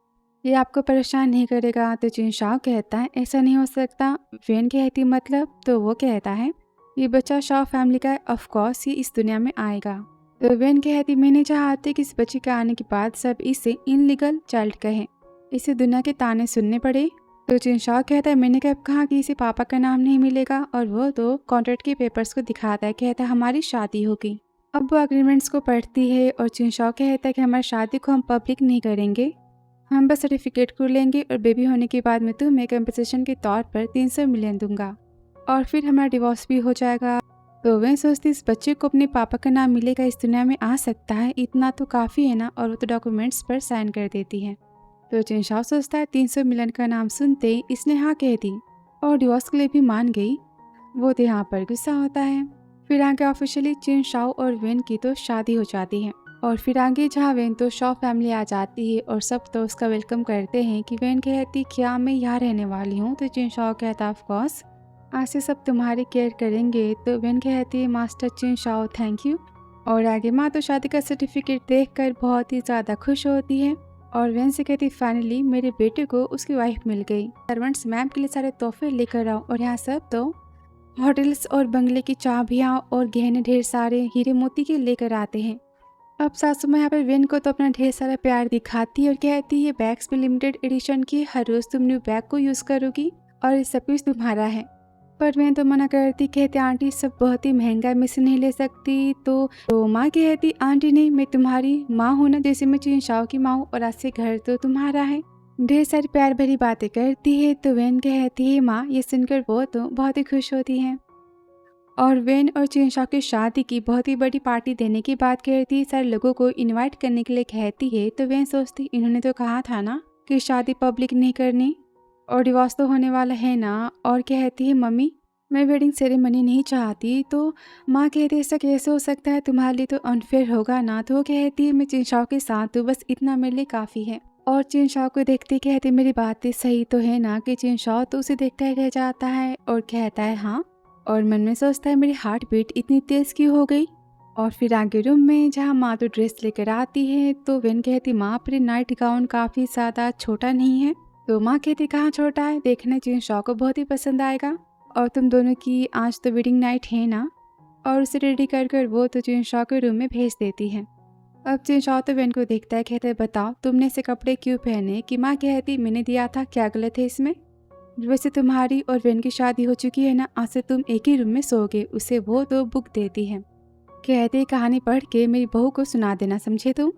ये आपको परेशान नहीं करेगा। तो चिंशाओ कहता है ऐसा नहीं हो सकता। वेन कहती मतलब। तो वो कहता है ये बच्चा शॉ फैमिली का है, ऑफ कोर्स ये इस दुनिया में आएगा। तो वेन कहती मैं नहीं चाहती कि इस बच्चे के आने के बाद सब इसे इनलीगल चाइल्ड कहें, इसे दुनिया के ताने सुनने पड़े। तो चिंशाओ कहता है मैंने कब कहा कि इसे पापा का नाम नहीं मिलेगा। और वो तो कॉन्ट्रैक्ट के पेपर्स को दिखाता है, कहता है हमारी शादी होगी। अब वो एग्रीमेंट्स को पढ़ती है और चिंशाओ कहता है कि हमारी शादी को हम पब्लिक नहीं करेंगे, हम बस सर्टिफिकेट को लेंगे और बेबी होने के बाद मैं तुम्हें कंपनसेशन के तौर पर 300 मिलियन दूंगा और फिर हमारा डिवोर्स भी हो जाएगा। तो वह सोचती इस बच्चे को अपने पापा का नाम मिलेगा, इस दुनिया में आ सकता है, इतना तो काफ़ी है ना। और वो तो डॉक्यूमेंट्स पर साइन कर देती है। तो चिंशाओ सोचता है 300 मिलियन का नाम सुनते ही इसने हाँ कह दी और डिवोर्स के लिए भी मान गई। वो तो यहाँ पर गुस्सा होता है। फिर आगे ऑफिशियली चिंशाओ और वेन की तो शादी हो जाती है। और फिर आगे जहाँ वेन तो शॉ फैमिली आ जाती है और सब तो उसका वेलकम करते हैं कि वेन कहती क्या मैं यहाँ रहने वाली हूँ। तो चिंशाओ कहता ऑफ कोर्स आज से सब तुम्हारी केयर करेंगे। तो वेन कहती है मास्टर चिंशाओ थैंक यू। और आगे माँ तो शादी का सर्टिफिकेट देखकर बहुत ही ज़्यादा खुश होती है और वेन से कहती फाइनली मेरे बेटे को उसकी वाइफ मिल गई। सर्वेंट्स मैम के लिए सारे तोहफे लेकर आओ। और यहाँ सब तो होटल्स और बंगले की चाबियाँ और गहने ढेर सारे हीरे मोती के लेकर आते हैं। अब सासू माँ यहाँ पर वेन को तो अपना ढेर सारा प्यार दिखाती है और कहती है बैग्स में लिमिटेड एडिशन की, हर रोज़ तुम न्यू बैग को यूज़ करोगी और ये सब कुछ तुम्हारा है। पर वेन तो मना करती, कहते आंटी सब बहुत ही महंगा है, मैं इसे नहीं ले सकती। तो माँ कहती आंटी नहीं, मैं तुम्हारी माँ हूँ ना, जैसे मैं चिंशाओ की माँ हूँ और आज से घर तो तुम्हारा है। ढेर सारी प्यार भरी बातें करती है। तो वेन कहती है माँ, ये सुनकर वो तो बहुत ही खुश होती है और वेन और चिंशाओ की शादी की बहुत ही बड़ी पार्टी देने की बात करती है, सारे लोगों को इनवाइट करने के लिए कहती है। तो वेन सोचती इन्होंने तो कहा था ना कि शादी पब्लिक नहीं करनी और डिवोर्स तो होने वाला है ना। और कहती है मम्मी मैं वेडिंग सेरेमनी नहीं चाहती। तो माँ कहती है ऐसा कैसे हो सकता है, तुम्हारे लिए तो अनफेयर होगा ना। तो वो कहती है मैं चिंशाओ के साथ हूँ, बस इतना मेरे लिए काफ़ी है। और चिंशाओ को देखते कहती मेरी बातें सही तो है ना। कि चिंशाओ तो उसे देखता ही रह जाता है और कहता है हाँ, और मन में सोचता है मेरी हार्ट बीट इतनी तेज़ क्यों हो गई। और फिर आगे रूम में जहाँ माँ तो ड्रेस लेकर आती है। तो वेन कहती माँ पर नाइट गाउन काफ़ी ज़्यादा छोटा नहीं है। तो माँ कहती कहाँ छोटा है, देखना चिंशाओ को बहुत ही पसंद आएगा और तुम दोनों की आज तो वेडिंग नाइट है ना। और उसे रेडी कर वो तो चिंशाओ के रूम में भेज देती है। अब चिंशाओ तो वेन को देखता है, कहते हैं बताओ तुमने ऐसे कपड़े क्यों पहने। कि माँ कहती मैंने दिया था, क्या गलत है इसमें। वैसे तुम्हारी और वेन की शादी हो चुकी है ना, आज से तुम एक ही रूम में सोओगे। उसे वो तो बुक देती है, कहते कहानी पढ़ के मेरी बहू को सुना देना, समझे तुम।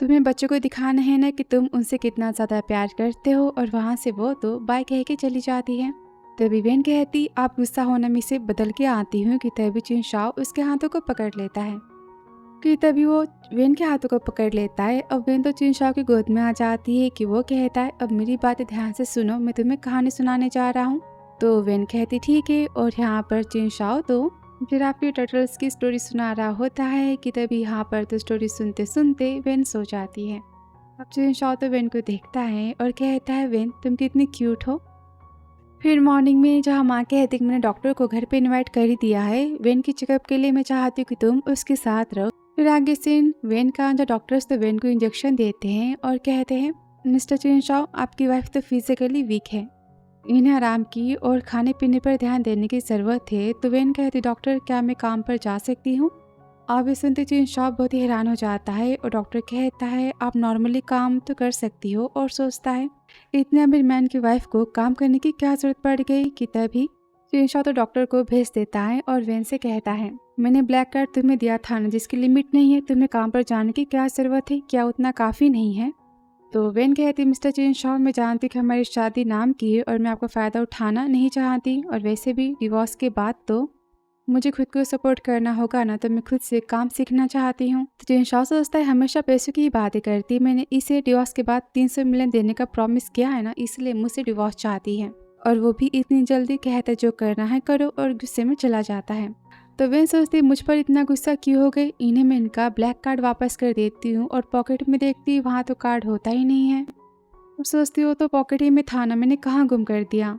तुम्हें बच्चों को दिखाना है ना कि तुम उनसे कितना ज़्यादा प्यार करते हो। और वहाँ से वो तो बाय कह के चली जाती है। तभी वेन कहती आप गुस्सा होना में से बदल के आती हूँ। कि तभी चिंशाओ उसके हाथों को पकड़ लेता है। कि तभी वो वेन के हाथों को पकड़ लेता है। अब वेन तो चिंशाओ की गोद में आ जाती है। कि वो कहता है अब मेरी बातें ध्यान से सुनो, मैं तुम्हें कहानी सुनाने जा रहा हूँ। तो वेन कहती ठीक है। और यहाँ पर चिंशाओ तो जिराफी टर्टल्स की स्टोरी सुना रहा होता है। कि तभी यहाँ पर तो स्टोरी सुनते सुनते वेन सो जाती है। अब चिंशाओ तो वेन को देखता है और कहता है वेन तुम कितनी क्यूट हो। फिर मॉर्निंग में जहाँ माँ कहती कि मैंने डॉक्टर को घर पे इनवाइट कर ही दिया है वेन की चेकअप के लिए, मैं चाहती हूँ कि तुम उसके साथ रहो। फिर आगे सीन वेन का, जो डॉक्टर्स तो वेन को इंजेक्शन देते हैं और कहते हैं मिस्टर चिंशाओ आपकी वाइफ तो फिजिकली वीक है, इन्हें आराम की और खाने पीने पर ध्यान देने की ज़रूरत है। तो वेन कहती डॉक्टर क्या मैं काम पर जा सकती हूँ। अब ये सुनते चिंशाओ बहुत ही हैरान हो जाता है और डॉक्टर कहता है आप नॉर्मली काम तो कर सकती हो। और सोचता है इतने अमीर मैन की वाइफ को काम करने की क्या जरूरत पड़ गई। कि तभी चिंशाओ तो डॉक्टर को भेज देता है और वेन से कहता है मैंने ब्लैक कार्ड तुम्हें दिया था ना, जिसकी लिमिट नहीं है, तुम्हें काम पर जाने की क्या ज़रूरत है, क्या उतना काफ़ी नहीं है। तो वेन कहती मिस्टर चिंशाओ मैं जानती कि हमारी शादी नाम की है और मैं आपका फ़ायदा उठाना नहीं चाहती, और वैसे भी डिवोर्स के बाद तो मुझे खुद को सपोर्ट करना होगा ना, तो मैं खुद से काम सीखना चाहती हूँ। तो चिंशाओ सोचता है हमेशा पैसों की ही बातें करती, मैंने इसे डिवोर्स के बाद 300 मिलियन देने का प्रॉमिस किया है ना, इसलिए मुझसे डिवोर्स चाहती है। और वो भी इतनी जल्दी, कहता जो करना है करो, और गुस्से में चला जाता है। तो वेन सोचती मुझ पर इतना गुस्सा क्यों हो गई, इन्हें मैं इनका ब्लैक कार्ड वापस कर देती हूँ। और पॉकेट में देखती वहाँ तो कार्ड होता ही नहीं है। सोचती हो तो पॉकेट ही में था ना, मैंने कहाँ गुम कर दिया।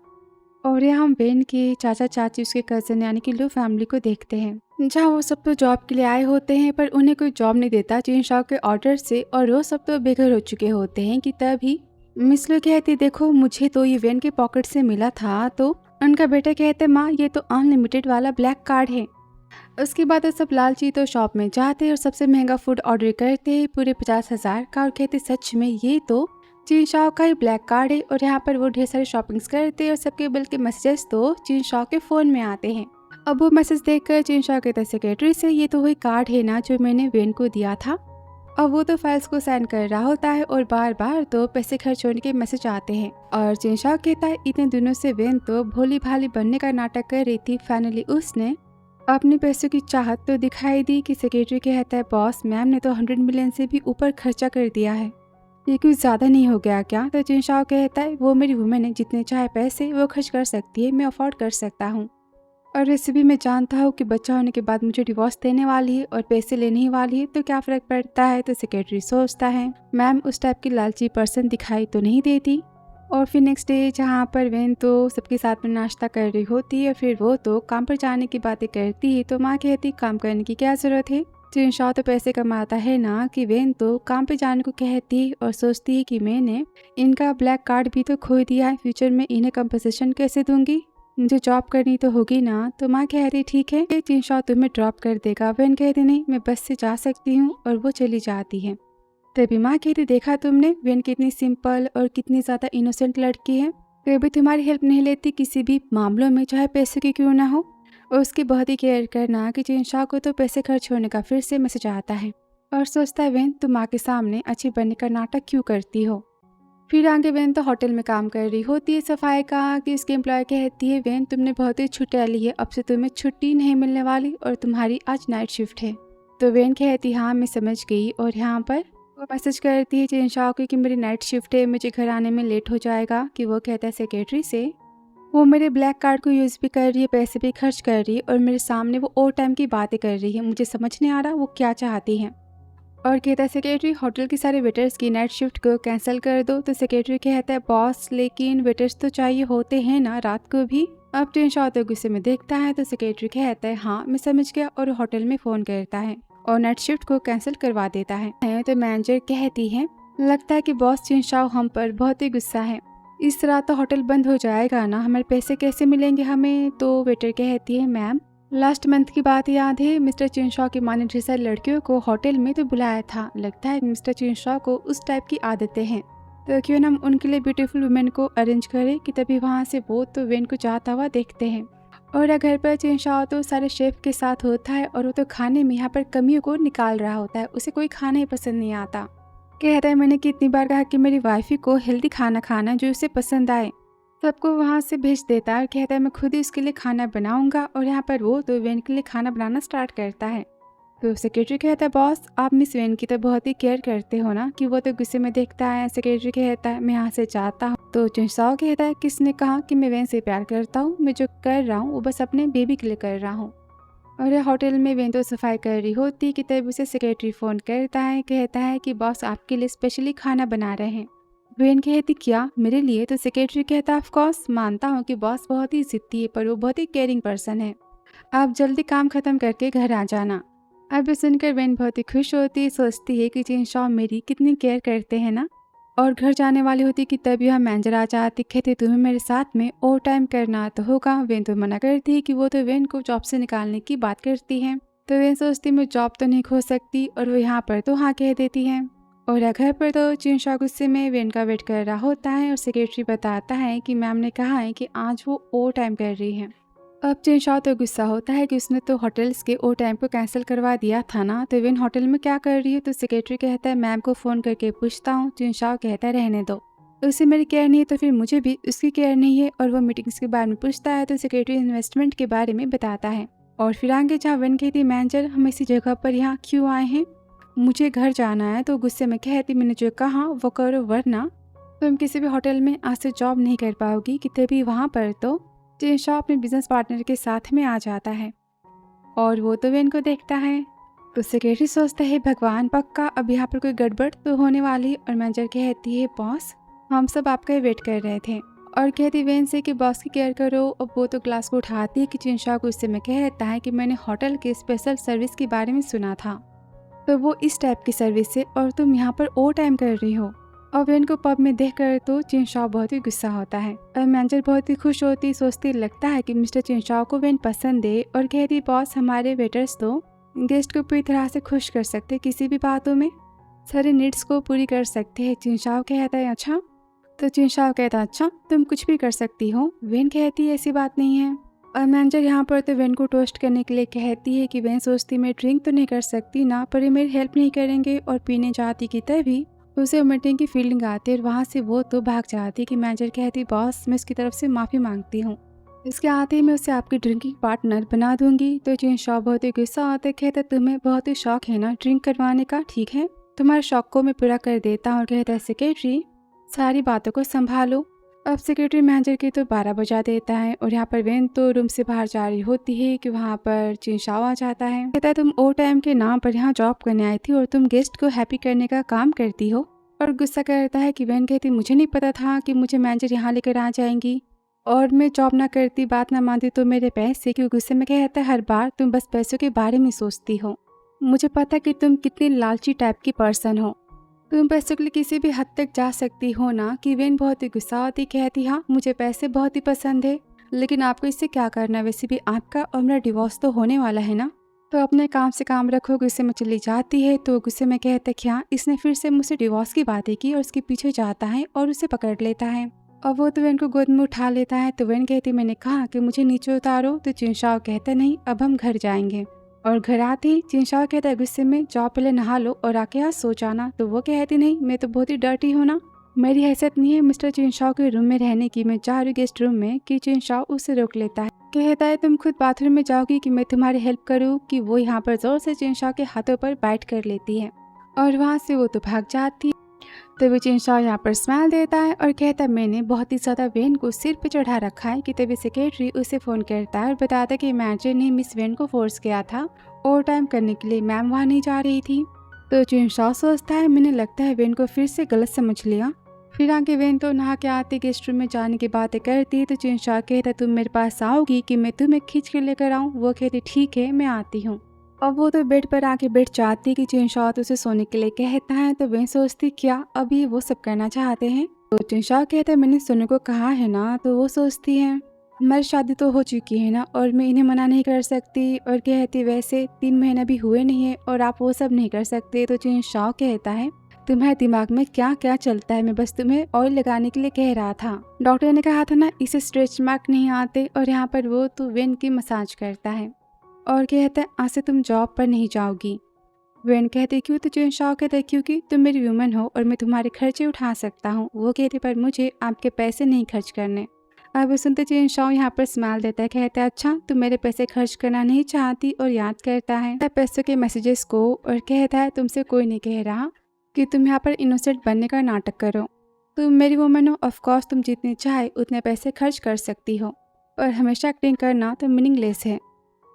और यहाँ हम वेन के चाचा चाची उसके कज़न यानी कि लो फैमिली को देखते हैं, जहाँ वो सब तो जॉब के लिए आए होते हैं पर उन्हें कोई जॉब नहीं देता चिंशाओ के ऑर्डर से, और वो सब तो बेघर हो चुके होते हैं। कि तभी मिस लो कहती देखो मुझे तो ये वेन के पॉकेट से मिला था। तो उनका बेटा कहते माँ ये तो अनलिमिटेड वाला ब्लैक कार्ड है। उसके बाद वो सब लालची तो शॉप में जाते और सबसे महंगा फूड ऑर्डर करते हैं पूरे 50,000 का, और कहते सच में ये तो चिंशाओ का ही ब्लैक कार्ड है। और यहाँ पर वो ढेर सारी शॉपिंग्स करते हैं और सबके बिल के मैसेजेस तो चिंशाओ के फ़ोन में आते हैं। अब वो मैसेज देखकर चिंशाओ कहता है सेक्रेटरी से ये तो वही कार्ड है ना जो मैंने वेन को दिया था। अब वो तो फाइल्स को साइन कर रहा होता है और बार बार तो पैसे खर्च होने के मैसेज आते हैं। और चिंशाओ कहता है इतने दिनों से वेन तो भोली भाली बनने का नाटक कर रही थी, फाइनली उसने अपने पैसों की चाहत तो दिखाई दी कि सेक्रेटरी कहता है बॉस मैम ने तो 100 मिलियन से भी ऊपर खर्चा कर दिया है, ये कुछ ज़्यादा नहीं हो गया क्या? तो जिनशाओ कहता है वो मेरी वुमेन है, जितने चाहे पैसे वो खर्च कर सकती है, मैं अफोर्ड कर सकता हूँ। और वैसे भी मैं जानता हूँ कि बच्चा होने के बाद मुझे डिवोर्स देने वाली है और पैसे लेने ही वाली है, तो क्या फ़र्क पड़ता है। तो सेक्रेटरी सोचता है मैम उस टाइप की लालची पर्सन दिखाई तो नहीं देती। और फिर नेक्स्ट डे जहाँ पर वेन तो सबके साथ में नाश्ता कर रही होती है, फिर वो तो काम पर जाने की बातें करती है, तो माँ कहती काम करने की क्या ज़रूरत है, जिनशाओ तो पैसे कमाता है ना। कि वेन तो काम पे जाने को कहती है और सोचती है कि मैंने इनका ब्लैक कार्ड भी तो खो दिया है, फ्यूचर में इन्हें कंपनसेशन कैसे दूंगी, मुझे जॉब करनी तो होगी ना। तो माँ कह रही ठीक है जिनशाओ तुम्हें ड्रॉप कर देगा। वेन कहती नहीं मैं बस से जा सकती हूँ, और वो चली जाती है। तभी माँ कहती देखा तुमने वेन कितनी सिंपल और कितनी ज़्यादा इनोसेंट लड़की है, कभी तुम्हारी हेल्प नहीं लेती किसी भी मामलों में, चाहे पैसे की क्यों ना हो, और उसकी बहुत ही केयर करना। कि जिनशाओ को तो पैसे खर्च होने का फिर से मैसेज आता है और सोचता है वेन तुम माँ के सामने अच्छी बनने का नाटक क्यों करती हो। फिर आगे वेन तो होटल में काम कर रही होती है सफाई का। कि उसकी एम्प्लॉय कहती है वेन तुमने बहुत ही छुट्टियाँ ली है, अब से तुम्हें छुट्टी नहीं मिलने वाली और तुम्हारी आज नाइट शिफ्ट है। तो वेन कहती हाँ मैं समझ गई, और यहाँ पर वो मैसेज करती है जिनशाओ को कि मेरी नाइट शिफ्ट है, मुझे घर आने में लेट हो जाएगा। कि वो कहता है सेक्रेटरी से वो मेरे ब्लैक कार्ड को यूज़ भी कर रही है, पैसे भी खर्च कर रही है, और मेरे सामने वो ओवर टाइम की बातें कर रही है, मुझे समझ नहीं आ रहा वो क्या चाहती है। और कहता है सेक्रेटरी होटल के सारे वेटर्स की नाइट शिफ्ट को कैंसिल कर दो। तो सेक्रेटरी कहता है बॉस लेकिन वेटर्स तो चाहिए होते हैं ना रात को भी। अब जिनशाओ तो गुस्से में देखता है। तो सेक्रेटरी कहता है हाँ मैं समझ गया, और होटल में फ़ोन करता है और नाइट शिफ्ट को कैंसिल करवा देता है। तो मैनेजर कहती है लगता है कि बॉस जिनशाओ हम पर बहुत ही गुस्सा है, इस तरह तो होटल बंद हो जाएगा ना, हमारे पैसे कैसे मिलेंगे हमें। तो वेटर कहती है मैम लास्ट मंथ की बात याद है, मिस्टर जिनशाओ की माँ ने ढेर सारी लड़कियों को होटल में तो बुलाया था, लगता है मिस्टर जिनशाओ को उस टाइप की आदतें हैं, तो क्यों ना हम उनके लिए ब्यूटीफुल वुमेन को अरेंज करें। कि तभी वहाँ से वो तो वेन को जाता हुआ देखते हैं। और घर पर जिनशाओ तो सारे शेफ के साथ होता है, और वो तो खाने में यहाँ पर कमियों को निकाल रहा होता है, उसे कोई खाना ही पसंद नहीं आता। कहता है मैंने कितनी बार कहा कि मेरी वाइफ को हेल्दी खाना खाना जो उसे पसंद आए, सबको वहाँ से भेज देता है। और कहता है मैं खुद ही उसके लिए खाना बनाऊंगा, और यहाँ पर वो तो वेन के लिए खाना बनाना स्टार्ट करता है। तो सेक्रेटरी कहता है बॉस आप मिस वेन की तो बहुत ही केयर करते हो ना। कि वो तो गुस्से में देखता है। सेक्रेटरी कहता है मैं यहाँ से जाता हूँ। तो जिनशाओ कहता है किसने कहा कि मैं वेन से प्यार करता हूँ, मैं जो कर रहा हूँ वो बस अपने बेबी के लिए कर रहा हूँ। और होटल में वेन तो सफाई कर रही होती कि तब उसे सेक्रेटरी फ़ोन करता है, कहता है कि बॉस आपके लिए स्पेशली खाना बना रहे हैं। वेन कहती क्या मेरे लिए। तो सेक्रेटरी कहता ऑफ कोर्स मानता हूँ कि बॉस बहुत ही जिद्दी है, पर वो बहुत ही केयरिंग पर्सन है, आप जल्दी काम खत्म करके घर आ जाना। अब सुनकर वेन बहुत ही खुश होती है, सोचती है कि जिनशाओ मेरी कितनी केयर करते हैं ना। और घर जाने वाली होती कि तब यह मैनेजर आ जाती, कहते तुम्हें मेरे साथ में ओवर टाइम करना तो होगा। वेन तो मना करती है कि वो तो वेन को जॉब से निकालने की बात करती है। तो वेन सोचती मैं जॉब तो नहीं खो सकती, और वो यहाँ पर तो हाँ कह देती है। और घर पर तो जिनशाओ गुस्से में वेन का वेट कर रहा होता है, और सेक्रेटरी बताता है कि मैम ने कहा है कि आज वो ओवर टाइम कर रही है। अब जिनशाओ तो गुस्सा होता है कि उसने तो होटल्स के ओवर टाइम को कैंसिल करवा दिया था ना। तो वेन होटल में क्या कर रही है। तो सेक्रेटरी कहता है मैम को फ़ोन करके पूछता हूँ। जिनशाओ कहता है रहने दो, उसे मेरी केयर नहीं है तो फिर मुझे भी उसकी केयर नहीं है। और वो मीटिंग्स के बारे में पूछता है। तो सेक्रेटरी इन्वेस्टमेंट के बारे में बताता है। और फिर आगे जहाँ वेन कहती मैनेजर हम इसी जगह पर यहाँ क्यों आए हैं, मुझे घर जाना है। तो गुस्से में कहती मैंने जो कहा वो करो, वरना तुम किसी भी होटल में आज से जॉब नहीं कर पाओगी। कि तभी वहाँ पर तो जिनशाओ अपने बिजनेस पार्टनर के साथ में आ जाता है, और वो तो वेन को देखता है। तो सेक्रेटरी सोचता है भगवान पक्का अब यहाँ पर कोई गड़बड़ तो होने वाली। और मैनेजर कहती है बॉस हम सब आपका वेट कर रहे थे। और कहती वेन से कि बॉस की केयर करो। अब वो तो ग्लास को उठाती है कि जिनशाओ को उससे में कहता है कि मैंने होटल के स्पेशल सर्विस के बारे में सुना था, तो वो इस टाइप की सर्विस है, और तुम यहाँ पर ओवर टाइम कर रही हो। और वेन को पब में देखकर तो जिनशाओ बहुत ही गुस्सा होता है, और मैनेजर बहुत ही खुश होती, सोचती लगता है कि मिस्टर जिनशाओ को वेन पसंद है। और कहती बॉस हमारे वेटर्स तो गेस्ट को पूरी तरह से खुश कर सकते, किसी भी बातों में सारे नीड्स को पूरी कर सकते हैं। जिनशाओ कहता है अच्छा। तो जिनशाओ कहता अच्छा तुम कुछ भी कर सकती हो। वेन कहती है ऐसी बात नहीं है। और मैनेजर यहाँ पर तो वेन को टोस्ट करने के लिए कहती है कि वेन सोचती मैं ड्रिंक तो नहीं कर सकती ना, पर ये मेरी हेल्प नहीं करेंगे। और पीने जाती की तभी उसे मीटिंग की फीलिंग आती है, और वहाँ से वो तो भाग जाती कि मैनेजर कहती बॉस मैं उसकी तरफ से माफ़ी मांगती हूँ। इसके आते ही मैं उसे आपकी ड्रिंकिंग पार्टनर बना दूंगी। तो जिन शाह बहुत ही गुस्सा आते कहता तुम्हें बहुत ही शौक है ना ड्रिंक करवाने का, ठीक है तुम्हारे शौक को मैं पूरा कर देता हूँ। और कहता है सेक्रेटरी सारी बातों को संभालो। अब सेक्रेटरी मैनेजर की तो 12 बजा देता है और यहाँ पर वेन तो रूम से बाहर जा रही होती है कि वहाँ पर चिंशाओ आ जाता है। कहता है तुम ओवर टाइम के नाम पर यहाँ जॉब करने आई थी और तुम गेस्ट को हैप्पी करने का काम करती हो। और गुस्सा करता है कि वेन कहती मुझे नहीं पता था कि मुझे मैनेजर यहाँ लेकर आ जाएंगी और मैं जॉब ना करती बात ना मानती तो मेरे पैसे क्यों। गुस्से में कहता है हर बार तुम बस पैसों के बारे में सोचती हो, मुझे पता कि तुम कितनी लालची टाइप की पर्सन हो, तुम पैसों के लिए किसी भी हद तक जा सकती हो ना। कि वेन बहुत ही गुस्सा होती कहती हाँ मुझे पैसे बहुत ही पसंद है लेकिन आपको इससे क्या करना, वैसे भी आपका और मेरा डिवोर्स तो होने वाला है ना, तो अपने काम से काम रखो। गुस्से में चली जाती है तो गुस्से में कहता है क्या इसने फिर से मुझसे डिवोर्स की बातें की और उसके पीछे जाता है और उसे पकड़ लेता है और वो तो वेन को गोद में उठा लेता है। तो वेन कहती मैंने कहा कि मुझे नीचे उतारो। तो चिंशाओ कहता नहीं अब हम घर जाएंगे। और घर आते ही चिंशाओ कहता है गुस्से में जाओ पहले नहा लो और आके यहाँ सो जाना। तो वो कहती नहीं मैं तो बहुत ही डर्टी हूँ ना, मेरी हैसियत नहीं है मिस्टर चिंशाओ के रूम में रहने की, मैं जा रही गेस्ट रूम में। कि चिंशाओ उसे रोक लेता है, कहता है तुम खुद बाथरूम में जाओगी कि मैं तुम्हारी हेल्प करूँ। कि वो यहाँ पर जोर से चिंशाओ के हाथों पर बाइट कर लेती है और वहाँ से वो तो भाग जाती है। तभी चिंशाओ यहाँ पर स्माइल देता है और कहता है मैंने बहुत ही ज्यादा वेन को सिर पे चढ़ा रखा है। कि तभी सेक्रेटरी उसे फोन करता है और बताता है कि मैनेजर ने मिस वेन को फोर्स किया था ओवर टाइम करने के लिए, मैम वहाँ नहीं जा रही थी। तो चिंशाओ सोचता है मैंने लगता है वेन को फिर से गलत समझ लिया। फिर आगे वेन तो नहा के आती गेस्ट रूम में जाने की बातें करती। तो चिंशाओ कहता तुम मेरे पास आओगी कि मैं तुम्हें खींच के लेकर आऊँ। वो कहती ठीक है मैं आती हूँ। अब वो तो बेड पर आके बैठ जाती कि चिंशाओ तो उसे सोने के लिए कहता है। तो वेन सोचती क्या अभी वो सब करना चाहते हैं। तो चिंशाओ कहता है मैंने सोने को कहा है ना। तो वो सोचती है हमारी शादी तो हो चुकी है ना और मैं इन्हें मना नहीं कर सकती। और कहती वैसे 3 महीना भी हुए नहीं है और आप वो सब नहीं कर सकते। तो चिंशाओ कहता है तुम्हारे दिमाग में क्या क्या चलता है, मैं बस तुम्हें ऑयल लगाने के लिए कह रहा था, डॉक्टर ने कहा था ना इसे स्ट्रेच मार्क नहीं आते। और यहाँ पर वो तो वेन की मसाज करता है और कहता है आज से तुम जॉब पर नहीं जाओगी। वेन कहती क्यों। तो चिंशाओ कहता है क्योंकि तुम मेरी वुमन हो और मैं तुम्हारे खर्चे उठा सकता हूँ। वो कहती पर मुझे आपके पैसे नहीं खर्च करने। अब सुनते चिंशाओ यहाँ पर स्माइल देता है, कहता है अच्छा तुम मेरे पैसे खर्च करना नहीं चाहती। और याद करता है पैसों के मैसेजेस को और कहता है तुमसे कोई नहीं कह रहा कि तुम यहाँ पर इनोसेंट बनने का नाटक करो, तुम मेरी वुमन हो, ऑफकोर्स तुम जितने चाहे उतने पैसे खर्च कर सकती हो और हमेशा एक्टिंग करना तो मीनिंगलेस है।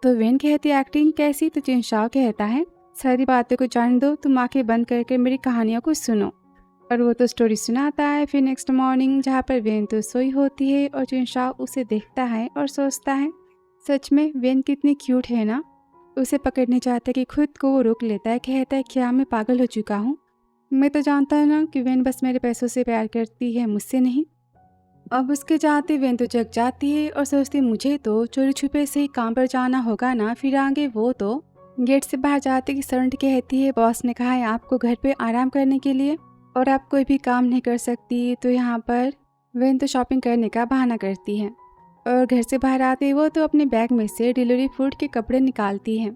तो वेन कहती है एक्टिंग कैसी। तो चिंशाओ कहता है सारी बातों को जान दो, तुम आंखें बंद करके मेरी कहानियों को सुनो। और वो तो स्टोरी सुनाता है। फिर नेक्स्ट मॉर्निंग जहाँ पर वेन तो सोई होती है और चिंशाओ उसे देखता है और सोचता है सच में वेन कितनी क्यूट है ना। उसे पकड़ने चाहता कि खुद को वो रोक लेता है, कहता है क्या मैं पागल हो चुका हूँ, मैं तो जानता है ना कि वेन बस मेरे पैसों से प्यार करती है, मुझसे नहीं। अब उसके जाते वेन तो जग जाती है और सोचती मुझे तो चोरी छुपे से ही काम पर जाना होगा ना। फिर आगे वो तो गेट से बाहर जाते कि सर्वेंट कहती है बॉस ने कहा है आपको घर पे आराम करने के लिए और आप कोई भी काम नहीं कर सकती। तो यहाँ पर वेन तो शॉपिंग करने का बहाना करती है और घर से बाहर आते वो तो अपने बैग में से डिलीवरी फूड के कपड़े निकालती है।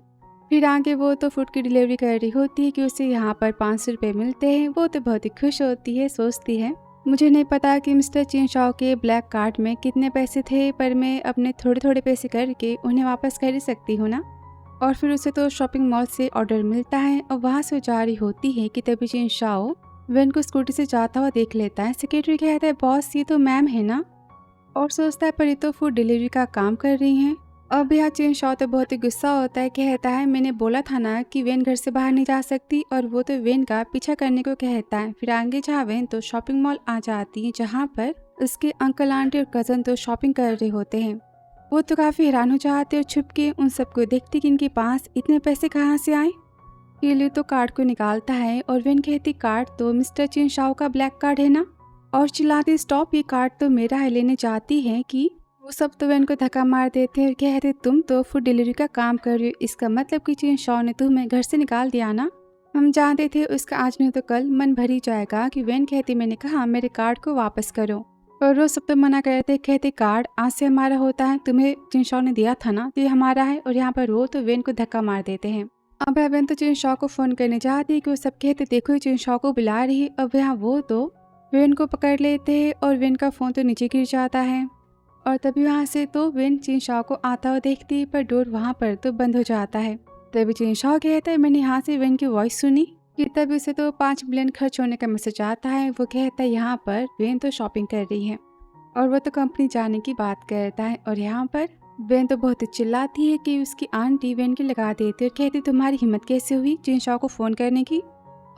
फिर आगे वो तो फूड की डिलीवरी कर रही होती है कि उसे यहाँ पर 500 रुपये मिलते हैं। वो तो बहुत ही खुश होती है, सोचती है मुझे नहीं पता कि मिस्टर चिंशाओ के ब्लैक कार्ड में कितने पैसे थे, पर मैं अपने थोड़े थोड़े पैसे करके उन्हें वापस खरीद सकती हूँ ना। और फिर उसे तो शॉपिंग मॉल से ऑर्डर मिलता है और वहाँ से जा रही होती है कि तभी चिंशाओ वेन को स्कूटी से जाता हुआ देख लेता है। सेक्रेटरी कहता है बॉस ये तो मैम है ना, और सोचता है पर ये तो फूड डिलीवरी का काम कर रही हैं। अब यहाँ चिंशाओ तो बहुत ही गुस्सा होता है, कहता है मैंने बोला था ना कि वेन घर से बाहर नहीं जा सकती। और वो तो वेन का पीछा करने को कहता है। फिर आगे जहाँ वेन तो शॉपिंग मॉल आ जाती है जहाँ पर उसके अंकल आंटी और कजन तो शॉपिंग कर रहे होते हैं। वो तो काफी हैरान हो जाते और छुप के उन सबको देखती कि इनके पास इतने पैसे कहाँ से आए। के लिए तो कार्ड को निकालता है और वेन कहती कार्ड तो मिस्टर चिंशाओ का ब्लैक कार्ड है ना, और चिल्लाती स्टॉप ये कार्ड तो मेरा है। लेने जाती है कि वो सब तो वेन को धक्का मार देते हैं और कहते तुम तो फूड डिलीवरी का काम कर रही हो, इसका मतलब कि चिंशाओ ने तुम्हें घर से निकाल दिया ना। हम जानते थे उसका आज नहीं तो कल मन भर ही जाएगा। कि वेन कहती मैंने कहा मेरे कार्ड को वापस करो, और वो सब तो मना करते, कहते कार्ड आज से हमारा होता है, तुम्हें चिंशाओ ने दिया था ना तो ये हमारा है। और यहाँ पर वो तो वेन को धक्का मार देते हैं। अब वेन तो चिंशाओ को फोन करने जाती है कि वो सब कहते देखो चिंशाओ को बुला रही है। अब यहाँ वो तो वेन को पकड़ लेते हैं और वेन का फोन तो नीचे गिर जाता है और तभी वहाँ से तो वेन चिनशाओ को आता हुआ देखती है, पर डोर वहाँ पर तो बंद हो जाता है। तभी चिनशाओ कहता है मैंने यहाँ से वेन की वॉइस सुनी कि तभी उसे तो 5 बिलियन खर्च होने का मैसेज आता है। वो कहता है यहाँ पर वेन तो शॉपिंग कर रही है और वो तो कंपनी जाने की बात करता है। और यहाँ पर वेन तो बहुत चिल्लाती है कि उसकी आंटी वेन की लगा देती है और कहती तुम्हारी हिम्मत कैसे हुई चिनशाओ को फ़ोन करने की।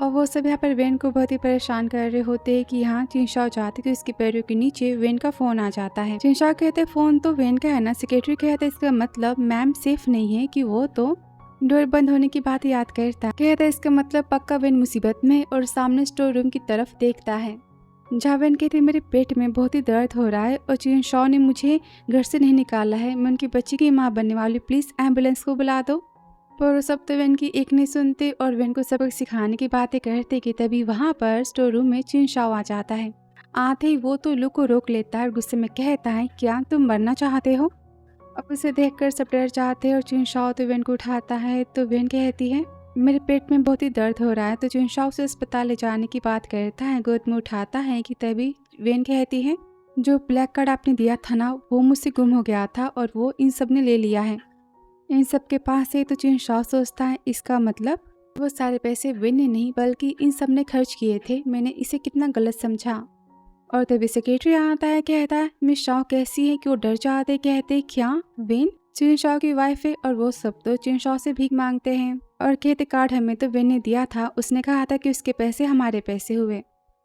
और वो सब यहाँ पर वेन को बहुत ही परेशान कर रहे होते हैं कि यहाँ चिनशाओ जाती तो इसके पैरों के नीचे वेन का फ़ोन आ जाता है। चिनशाओ कहते हैं फ़ोन तो वेन का है ना। सेक्रेटरी कहता है इसका मतलब मैम सेफ नहीं है कि वो तो डोर बंद होने की बात याद करता। कहता है इसका मतलब पक्का वेन मुसीबत में और सामने स्टोर रूम की तरफ देखता है जहाँ वेन कहती मेरे पेट में बहुत ही दर्द हो रहा है और चिनशाओ ने मुझे घर से नहीं निकाला है, मैं उनकी बच्ची की माँ बनने वाली, प्लीज़ एम्बुलेंस को बुला दो। पर वो सब तो वेन की एक नहीं सुनते और वेन को सबक सिखाने की बातें करते कि तभी वहाँ पर स्टोर रूम में चिनशाओ आ जाता है। आते ही वो तो लू को रोक लेता है और गुस्से में कहता है क्या तुम मरना चाहते हो। अब उसे देखकर सब डर जाते हैं और चिनशाओ तो वेन को उठाता है। तो वेन कहती है मेरे पेट में बहुत ही दर्द हो रहा है। तो चिनशाओ से अस्पताल ले जाने की बात करता है, गोद में उठाता है कि तभी वेन कहती है जो ब्लैक कार्ड आपने दिया था ना वो मुझसे गुम हो गया था और वो इन सब ने ले लिया है, इन सब के पास है। तो चिनशाओ सोचता है इसका मतलब वो सारे पैसे वेन ने नहीं बल्कि इन सब ने खर्च किए थे, मैंने इसे कितना गलत समझा। और तभी सेक्रेटरी आता है, कहता है मिस शाओ कैसी है कि वो डर जाते, कहते क्या वेन चिनशाओ की वाइफ है। और वो सब तो चिनशाओ से भीख मांगते हैं और कहते कार्ड हमें तो वेन ने दिया था, उसने कहा था कि उसके पैसे हमारे पैसे हुए।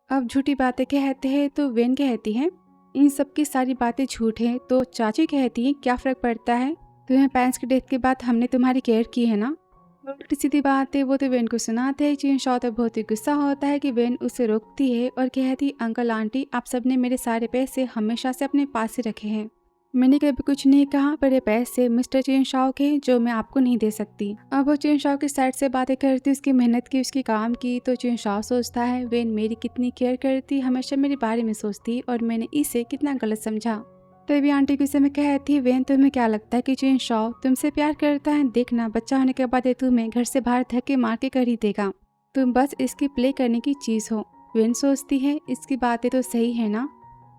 अब झूठी बातें कहते हैं। तो वेन कहती है इन सब की सारी बातें झूठ है। तो चाची कहती है क्या फ़र्क पड़ता है, तुम्हें पेरेंट्स की डेथ के बाद हमने तुम्हारी केयर की है ना। उल्टी सीधी बात है वो तो वेन को सुनाते हैं। चिनशाओ तो बहुत ही गुस्सा होता है कि वेन उसे रोकती है और कहती अंकल आंटी आप सबने मेरे सारे पैसे हमेशा से अपने पास ही रखे हैं, मैंने कभी कुछ नहीं कहा, पर ये पैसे मिस्टर चिनशाओ के जो मैं आपको नहीं दे सकती। अब वो चिनशाओ की साइड से बातें करती, उसकी मेहनत की, उसकी काम की। तो चिनशाओ सोचता है वेन मेरी कितनी केयर करती, हमेशा मेरे बारे में सोचती और मैंने इसे कितना गलत समझा। तभी आंटी गुस्से में कहती वेन तुम्हें क्या लगता है कि चिनशाओ तुमसे प्यार करता है, देखना बच्चा होने के बाद ये तुम्हें घर से बाहर धक्के मार के कर ही देगा, तुम बस इसकी प्ले करने की चीज़ हो। वेन सोचती है इसकी बातें तो सही है ना,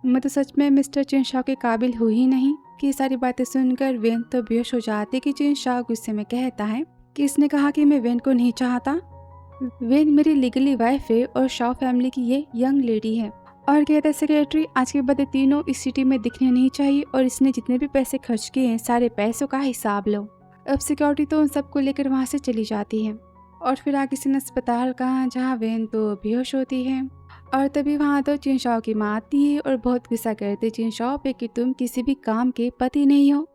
मैं तो सच में मिस्टर चिनशाओ के काबिल हूँ ही नहीं। कि सारी बातें सुनकर वेन तो बेहोश हो जाती कि चिनशाओ गुस्से में कहता है कि इसने कहा कि मैं वेन को नहीं चाहता, वेन मेरी लीगली वाइफ है और शाओ फैमिली की ये यंग लेडी है। और कहता है सेक्रेटरी आज के बाद तीनों इस सिटी में दिखने नहीं चाहिए और इसने जितने भी पैसे खर्च किए हैं सारे पैसों का हिसाब लो। अब सिक्योरिटी तो उन सबको लेकर वहाँ से चली जाती है और फिर आगे से अस्पताल का जहाँ वेन तो बेहोश होती है। और तभी वहाँ तो चिनशाओ की माँ आती है और बहुत गुस्सा करते चिनशाओ पे कि तुम किसी भी काम के पति नहीं हो,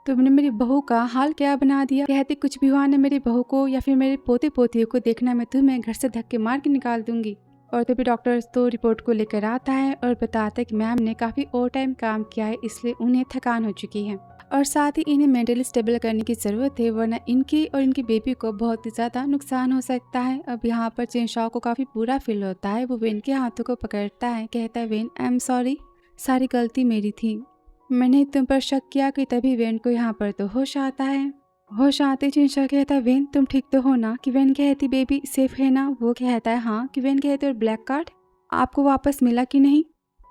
तुमने मेरी बहू का हाल क्या बना दिया। कहते कुछ भी हुआ ना मेरी बहू को या फिर मेरे पोते पोतियों को देखना, मैं तुम्हें घर से धक्के मार के निकाल दूंगी। और तभी डॉक्टर तो रिपोर्ट को लेकर आता है और बताता है कि मैम ने काफ़ी ओवर टाइम काम किया है इसलिए उन्हें थकान हो चुकी है और साथ ही इन्हें मेंटली स्टेबल करने की ज़रूरत है वरना इनकी और इनकी बेबी को बहुत ही ज़्यादा नुकसान हो सकता है। अब यहाँ पर चिनशाओ को काफ़ी बुरा फील होता है, वो वेन के हाथों को पकड़ता है, कहता है वेन आई एम सॉरी, सारी गलती मेरी थी, मैंने तुम पर शक किया। कि तभी वेन को यहाँ पर तो होश आता है। होश आते चिनशाओ कहता है वेन तुम ठीक तो हो ना। कि वेन कहती बेबी सेफ है ना। वो कहता है हाँ। कि वेन कहते और ब्लैक कार्ड आपको वापस मिला कि नहीं।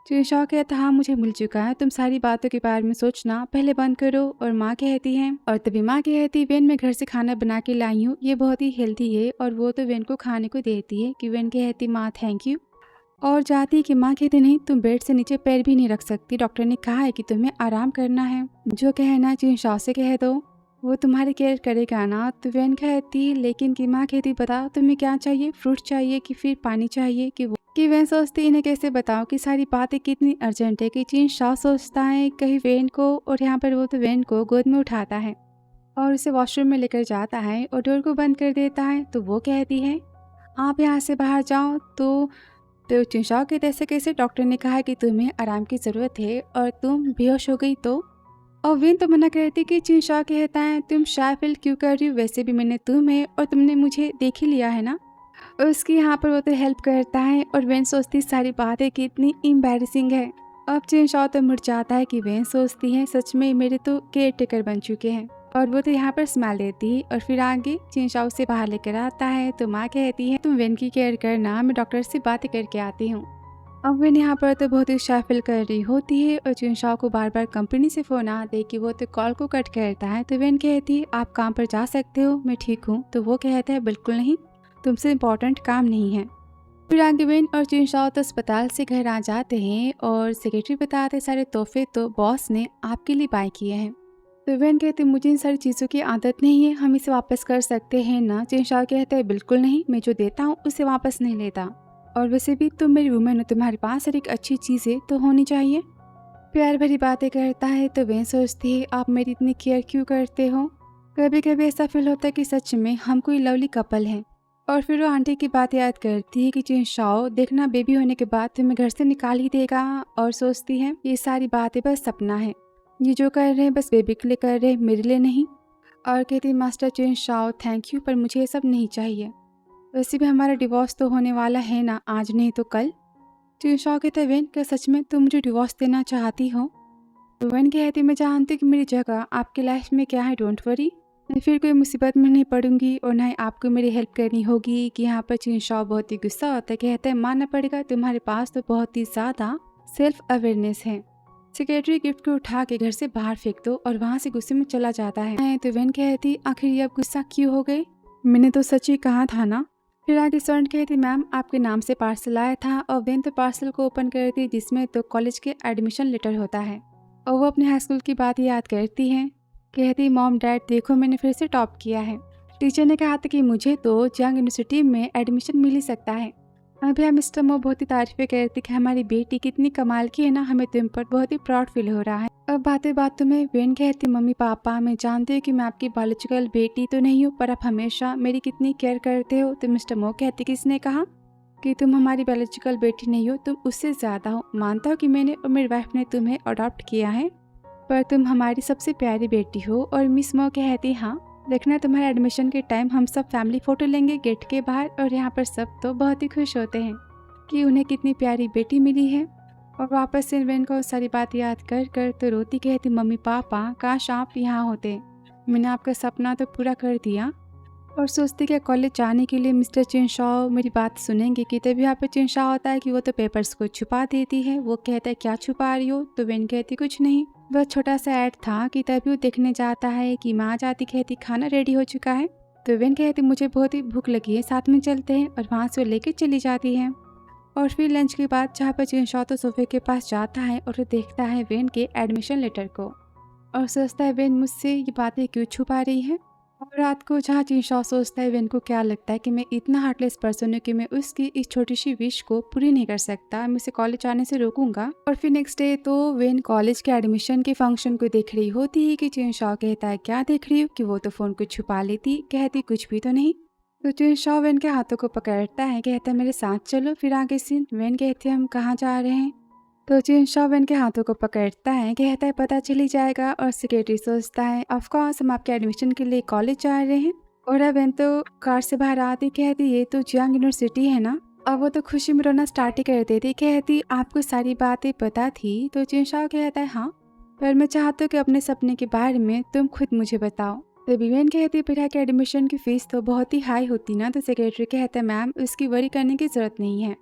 चिनशाओ कहता हाँ मुझे मिल चुका है, तुम सारी बातों के बारे में सोचना पहले बंद करो। और माँ कहती है और तभी माँ कहती वेन मैं घर से खाना बना के लाई हूँ, ये बहुत ही हेल्दी है। और वो तो वेन को खाने को देती है। कि वेन कहती माँ थैंक यू और जाती कि माँ कहती नहीं तुम बेड से नीचे पैर भी नहीं रख सकती, डॉक्टर ने कहा है कि तुम्हें आराम करना है, जो कहना चिनशाओ से कह दो, वो तुम्हारी केयर करेगा ना। तो वेन कहती लेकिन कि माँ कहती बता तुम्हें क्या चाहिए, फ्रूट चाहिए कि फिर पानी चाहिए। कि वेन सोचती इन्हें कैसे बताओ कि सारी बातें कितनी अर्जेंट है। कि चिनशाओ सोचता है कहीं वेन को, और यहाँ पर वो तो वेन को गोद में उठाता है और उसे वॉशरूम में लेकर जाता है और डोर को बंद कर देता है। तो वो कहती है आप यहाँ से बाहर जाओ। तो चिनशाओ कहते ऐसे कैसे, डॉक्टर ने कहा कि तुम्हें आराम की ज़रूरत है और तुम बेहोश हो गई तो। और वेन तो मना करती कि चिनशाओ कहता है तुम शाय फील क्यों कर रही हो, वैसे भी मैंने तुम्हें और तुमने मुझे देख ही लिया है ना। और उसकी यहाँ पर वो तो हेल्प करता है और वेन सोचती सारी बातें कितनी एम्बैरेसिंग है। अब चिनशाओ तो मुड़ जाता है कि वेन सोचती है सच में मेरे तो केयर टेकर बन चुके हैं। और वो तो यहाँ पर स्माइल देती है और फिर आगे चिनशाओ से बाहर लेकर आता है। तो माँ कहती है तुम वेन की केयर करना, मैं डॉक्टर से बातें करके आती हूँ। अब वेन यहाँ पर तो बहुत ही शाय फील कर रही होती है और जिनशाओ को बार बार कंपनी से फ़ोन आते कि वो तो कॉल को कट करता है। तो वेन कहती है आप काम पर जा सकते हो, मैं ठीक हूँ। तो वो कहता है बिल्कुल नहीं, तुमसे इम्पोर्टेंट काम नहीं है। फिर आगे वेन और जिनशाओ तो अस्पताल से घर आ जाते हैं और सेक्रेटरी बताते सारे तोहफे तो बॉस ने आपके लिए बाय किए हैं। तो वेन कहते मुझे इन सारी चीज़ों की आदत नहीं है, हम इसे वापस कर सकते हैं ना। जिनशाओ कहता है बिल्कुल नहीं, मैं जो देता हूँ उसे वापस नहीं लेता, और वैसे भी तुम मेरी वुमेन हो, तुम्हारे पास हर एक अच्छी चीज़ें तो होनी चाहिए। प्यार भरी बातें करता है तो वेन सोचती है आप मेरी इतनी केयर क्यों करते हो। कभी कभी ऐसा फील होता है कि सच में हम कोई लवली कपल हैं। और फिर वो आंटी की बात याद करती है कि जिनशाओ देखना बेबी होने के बाद तुम्हें घर से निकाल ही देगा, और सोचती है ये सारी बातें बस सपना है, ये जो कर रहे हैं बस बेबी के लिए कर रहे हैं, मेरे लिए नहीं। और कहती मास्टर जिनशाओ थैंक यू, पर मुझे ये सब नहीं चाहिए। वैसे भी हमारा डिवोर्स तो होने वाला है ना, आज नहीं तो कल। जिनशाओ कहते वेन क्या सच में तुम मुझे डिवोर्स देना चाहती हो। तो वेन कहती मैं जानती हूँ कि मेरी जगह आपकी लाइफ में क्या है, डोंट वरी, मैं फिर कोई मुसीबत में नहीं पड़ूंगी और ना ही आपको मेरी हेल्प करनी होगी। कि यहाँ पर जिनशाओ बहुत ही गुस्सा होता है, कहता है मानना पड़ेगा तुम्हारे पास तो बहुत ही ज़्यादा सेल्फ अवेयरनेस है। सेक्रेटरी गिफ्ट को उठा के घर से बाहर फेंक दो, और वहाँ से गुस्से में चला जाता है। तो वेन कहती आखिर ये अब गुस्सा क्यों हो गए, मैंने तो सच ही कहा था ना। फिर आगे स्वर्ण कहती मैम आपके नाम से पार्सल आया था, और वेन तो पार्सल को ओपन करती जिसमें तो कॉलेज के एडमिशन लेटर होता है, और वो अपने हाई स्कूल की बात याद करती है। कहती मॉम डैड देखो मैंने फिर से टॉप किया है, टीचर ने कहा था कि मुझे तो जंग यूनिवर्सिटी में एडमिशन मिल ही सकता है। अभी हम मिस्टर मो बहुत ही तारीफें करती कि हमारी बेटी कितनी कमाल की है ना, हमें तुम पर बहुत ही प्राउड फील हो रहा है। अब बातों में वेन कहती मम्मी पापा मैं जानती हूँ कि मैं आपकी बायोलॉजिकल बेटी तो नहीं हूँ, पर आप हमेशा मेरी कितनी केयर करते हो। तो मिस्टर मो कहती किसने कहा कि तुम हमारी बायोलॉजिकल बेटी नहीं हो, तुम उससे ज़्यादा हो। मानता हो कि मैंने और मेरी वाइफ ने तुम्हें अडॉप्ट किया है, पर तुम हमारी सबसे प्यारी बेटी हो। और मिस मो कहती हाँ देखना तुम्हारे एडमिशन के टाइम हम सब फैमिली फ़ोटो लेंगे गेट के बाहर, और यहाँ पर सब तो बहुत ही खुश होते हैं कि उन्हें कितनी प्यारी बेटी मिली है। और वापस से वेन को सारी बात याद कर कर तो रोती कहती मम्मी पापा काश आप यहाँ होते, मैंने आपका सपना तो पूरा कर दिया। और सोचती कि कॉलेज जाने के लिए मिस्टर जिनशाओ मेरी बात सुनेंगे कि तभी यहाँ पर जिनशाओ होता है कि वो तो पेपर्स को छुपा देती है। वो कहता है क्या छुपा रही हो, तो वेन कहती कुछ नहीं, वह छोटा सा ऐड था। कि तभी वो देखने जाता है कि माँ जाती कहती खाना रेडी हो चुका है। तो वेन कहती मुझे बहुत ही भूख लगी है, साथ में चलते हैं, और वहाँ से वो लेके चली जाती है। और फिर लंच के बाद जहाँ पर जिनशाओ तो सोफे के पास जाता है और देखता है वेन के एडमिशन लेटर को, और सोचता है वेन मुझसे ये बातें क्यों छुपा रही है। और रात को जहाँ जिनशाओ सोचता है वेन को क्या लगता है कि मैं इतना हार्टलेस पर्सन हूँ कि मैं उसकी इस छोटी सी विश को पूरी नहीं कर सकता, मैं उसे कॉलेज आने से रोकूंगा। और फिर नेक्स्ट डे तो वेन कॉलेज के एडमिशन के फंक्शन को देख रही होती है कि जिनशाओ कहता है क्या देख रही हो, कि वो तो फोन को छुपा लेती, कहती कुछ भी तो नहीं। तो जिनशाओ वेन के हाथों को पकड़ता है, कहता है मेरे साथ चलो। फिर आगे सीन वेन कहती है हम कहाँ जा रहे हैं। तो जिनशाओ वेन के हाथों को पकड़ता है, कहता है पता चल ही जाएगा। और सेक्रेटरी सोचता है ऑफ कोर्स हम आपके एडमिशन के लिए कॉलेज जा रहे हैं। और अब वेन तो कार से बाहर आती कहती ये तो जियांग यूनिवर्सिटी है ना। अब वो तो खुशी में रोना स्टार्ट ही कर देती, कहती आपको सारी बातें पता थी। तो जिनशाओ कहता है हाँ, पर मैं चाहता हूँ कि अपने सपने के बारे में तुम खुद मुझे बताओ। तभी वेन कहती पिता के एडमिशन की फीस तो बहुत ही हाई होती ना। तो सेक्रेटरी कहता है मैम उसकी वरी करने की जरूरत नहीं है,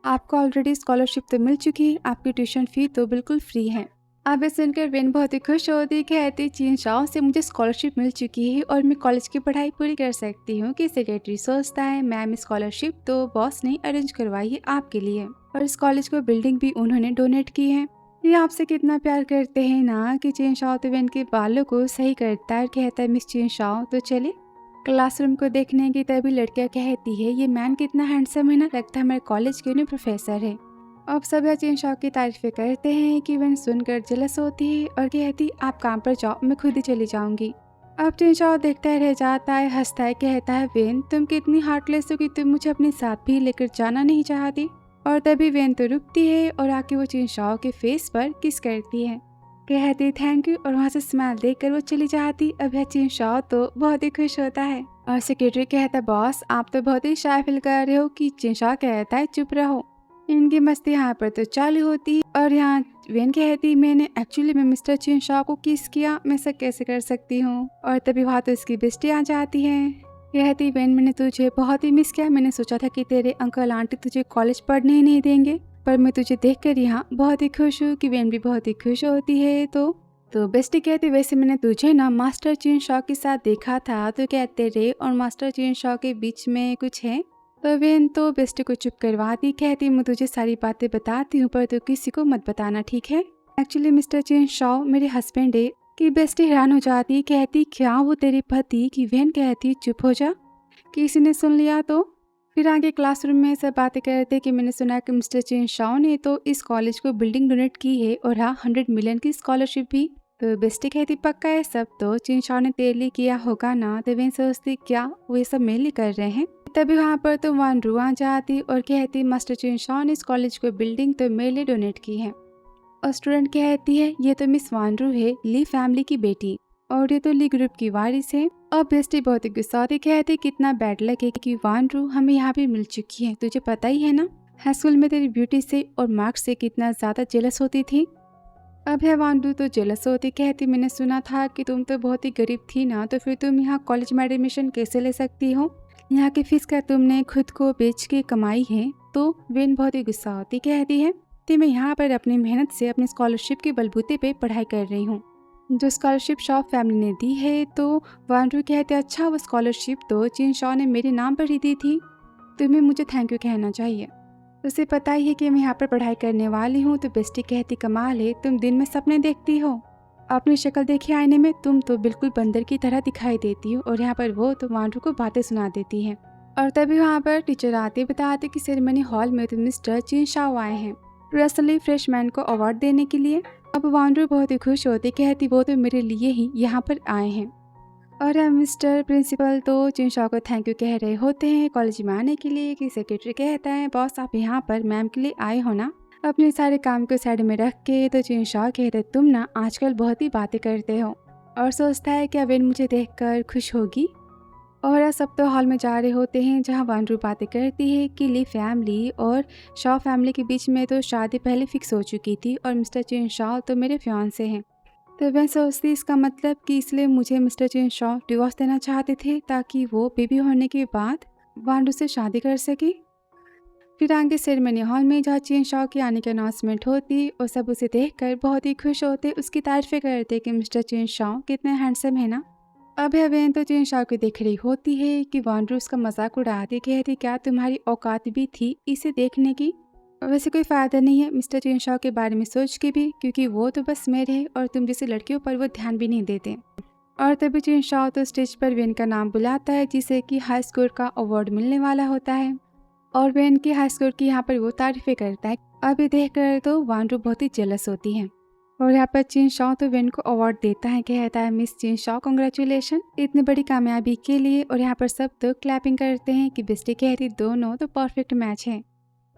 आपको ऑलरेडी स्कॉलरशिप तो मिल चुकी है, आपकी ट्यूशन फी तो बिल्कुल फ्री है। अब ये सुनकर वेन बहुत ही खुश होती, कहती जिनशाओ से मुझे स्कॉलरशिप मिल चुकी है और मैं कॉलेज की पढ़ाई पूरी कर सकती हूँ। कि सेक्रेटरी सोचता है मैम स्कॉलरशिप तो बॉस ने अरेंज करवाई है आपके लिए, और इस कॉलेज को बिल्डिंग भी उन्होंने डोनेट की है। ये आपसे कितना प्यार करते हैं ना। कि जिनशाओ तो वेन के बालों को सही करता है और कहता है मिस जिनशाओ तो चले क्लासरूम को देखने की। तभी लड़कियां कहती है ये मैन कितना हैंडसम है ना, लगता है हमारे कॉलेज के न्यू प्रोफेसर है। अब सब जिनशाओ की तारीफें करते हैं कि वेन सुनकर जेलस होती है और कहती आप काम पर जाओ, मैं खुद ही चली जाऊंगी। अब जिनशाओ देखता रह जाता है, हंसता है, कहता है वेन तुम कितनी हार्टलेस हो कि तुम मुझे अपने साथ भी लेकर जाना नहीं चाहती। और तभी वेन तो रुकती है और आके वो जिनशाओ के फेस पर किस करती है, कहती थैंक यू, और वहाँ से स्माइल देकर वो चली जाती। अब यह जिनशाओ तो बहुत ही खुश होता है। और सेक्रेटरी कहता है बॉस आप तो बहुत ही शाय फील कर रहे हो। कि जिनशाओ कहता है चुप रहो। इनकी मस्ती यहाँ पर तो चालू होती है और यहाँ वेन कहती मैंने एक्चुअली मैं मिस्टर जिनशाओ को किस किया, मैं ऐसा कैसे कर सकती हूँ। और तभी वहाँ तो इसकी बेस्टी आ जाती है, कहती वेन मैंने तुझे बहुत ही मिस किया, मैंने सोचा था कि तेरे अंकल आंटी तुझे कॉलेज पढ़ने ही नहीं देंगे, पर मैं तुझे देखकर यहाँ बहुत ही खुश हूँ कि वेन भी बहुत ही खुश होती है। तो बेस्टी कहती वैसे मैंने तुझे ना मास्टर चीन शॉ के साथ देखा था, तो क्या तेरे और मास्टर चीन शॉ के बीच में कुछ है? तो वेन तो बेस्टी को चुप करवाती, कहती मैं तुझे सारी बातें बताती हूँ पर तू किसी को मत बताना, ठीक है? एक्चुअली मिस्टर चीन शॉ मेरे हस्बैंड है। कि बेस्टी हैरान हो जाती, कहती क्या वो तेरे पति? कि वेन कहती चुप हो जा, किसी ने सुन लिया तो। फिर आगे क्लासरूम में सब बातें करते कि मैंने सुना कि मिस्टर चीन शॉ ने तो इस कॉलेज को बिल्डिंग डोनेट की है और हाँ 100 मिलियन की स्कॉलरशिप भी। तो बेस्टी कहती पक्का है सब तो चीन शॉ ने तेरे लिए किया होगा ना। तो वेन सोचती क्या वो ये सब मेरे लिए कर रहे हैं। तभी वहाँ पर तो वान रू आ जाती और कहती मास्टर चीन शॉ ने इस कॉलेज को बिल्डिंग तो मेरे लिए डोनेट की है। और स्टूडेंट कहती है ये तो मिस वान रू है, ली फैमिली की बेटी, और ये तो ली ग्रुप की वारिस है। और बेस्टी बहुत ही गुस्सा होती, कहती कितना बैड लक है कि वान रू हमें यहाँ भी मिल चुकी है, तुझे पता ही है ना हाई स्कूल में तेरी ब्यूटी से और मार्क्स से कितना ज्यादा जेलस होती थी। अब है वान रू तो जेलस होती, कहती मैंने सुना था कि तुम तो बहुत ही गरीब थी ना, तो फिर तुम यहाँ कॉलेज में एडमिशन कैसे ले सकती हो? यहाँ की फीस का तुमने खुद को बेच के कमाई है। तो वेन बहुत ही गुस्सा होती, कहती है कि मैं यहाँ पर अपनी मेहनत से अपनी स्कॉलरशिप के बलबूते पे पढ़ाई कर रही हूँ, जो स्कॉलरशिप शॉ फैमिली ने दी है। तो वान रू कहते अच्छा वो स्कॉलरशिप तो चीन शॉ ने मेरे नाम पर ही दी थी, तुम्हें मुझे थैंक यू कहना चाहिए, उसे पता ही है कि मैं यहाँ पर पढ़ाई करने वाली हूँ। तो बेस्टी कहती कमाल है, तुम दिन में सपने देखती हो, अपनी शक्ल देखी आईने में, तुम तो बिल्कुल बंदर की तरह दिखाई देती हो। और यहाँ पर वो तो वान रू को बातें सुना देती है। और तभी वहाँ पर टीचर आते बताते कि सेरेमनी हॉल में तो मिस्टर चीन शॉ आए हैं पर्सनली फ्रेशमैन को अवार्ड देने के लिए। अब वान रू बहुत ही खुश होती, कहती वो तो मेरे लिए ही यहाँ पर आए हैं। और मिस्टर प्रिंसिपल तो चीन शॉ को थैंक यू कह रहे होते हैं कॉलेज में आने के लिए। कि सेक्रेटरी कहता है बॉस आप यहाँ पर मैम के लिए आए हो ना। अपने सारे काम को साइड में रख के तो चीन शॉ कहते तुम ना आजकल बहुत ही बातें करते हो, और सोचता है क्या वेन मुझे देखकर खुश होगी। और सब तो हॉल में जा रहे होते हैं जहाँ वान रू बातें करती है कि ली फैमिली और शॉ फैमिली के बीच में तो शादी पहले फिक्स हो चुकी थी और मिस्टर चीन शॉ तो मेरे फियांसे हैं। तो वह सोचती इसका मतलब कि इसलिए मुझे मिस्टर चीन शॉ डिवोर्स देना चाहते थे ताकि वो बेबी होने के बाद वान रू से शादी कर सके। फिर आगे सेरेमनी हॉल में जहाँ चीन शॉ की आने की अनाउंसमेंट होती और सब उसे देखकर बहुत ही खुश होते, उसकी तारीफें करते कि मिस्टर चीन शॉ कितने हैंडसम है ना। अब है वेन तो चीन शॉ को देख रही होती है कि वान रू उसका मजाक उड़ाती, कहती क्या तुम्हारी औकात भी थी इसे देखने की? वैसे कोई फायदा नहीं है मिस्टर चीन शॉ के बारे में सोच के भी, क्योंकि वो तो बस मेरे है और तुम जैसी लड़कियों पर वो ध्यान भी नहीं देते। और तभी चीन शॉ तो स्टेज पर वेन का नाम बुलाता है जिसे कि हाई स्कोर का अवार्ड मिलने वाला होता है, और वेन की हाई स्कोर की यहाँ पर वो तारीफें करता है। अभी देख कर तो वान रू बहुत ही जेलस होती है। और यहाँ पर चीन शॉ तो वेन को अवार्ड देता है, कहता है मिस चीन शॉ कांग्रेचुलेशन इतनी बड़ी कामयाबी के लिए। और यहाँ पर सब तो क्लैपिंग करते हैं कि बेस्टी कहती दोनों तो परफेक्ट मैच है।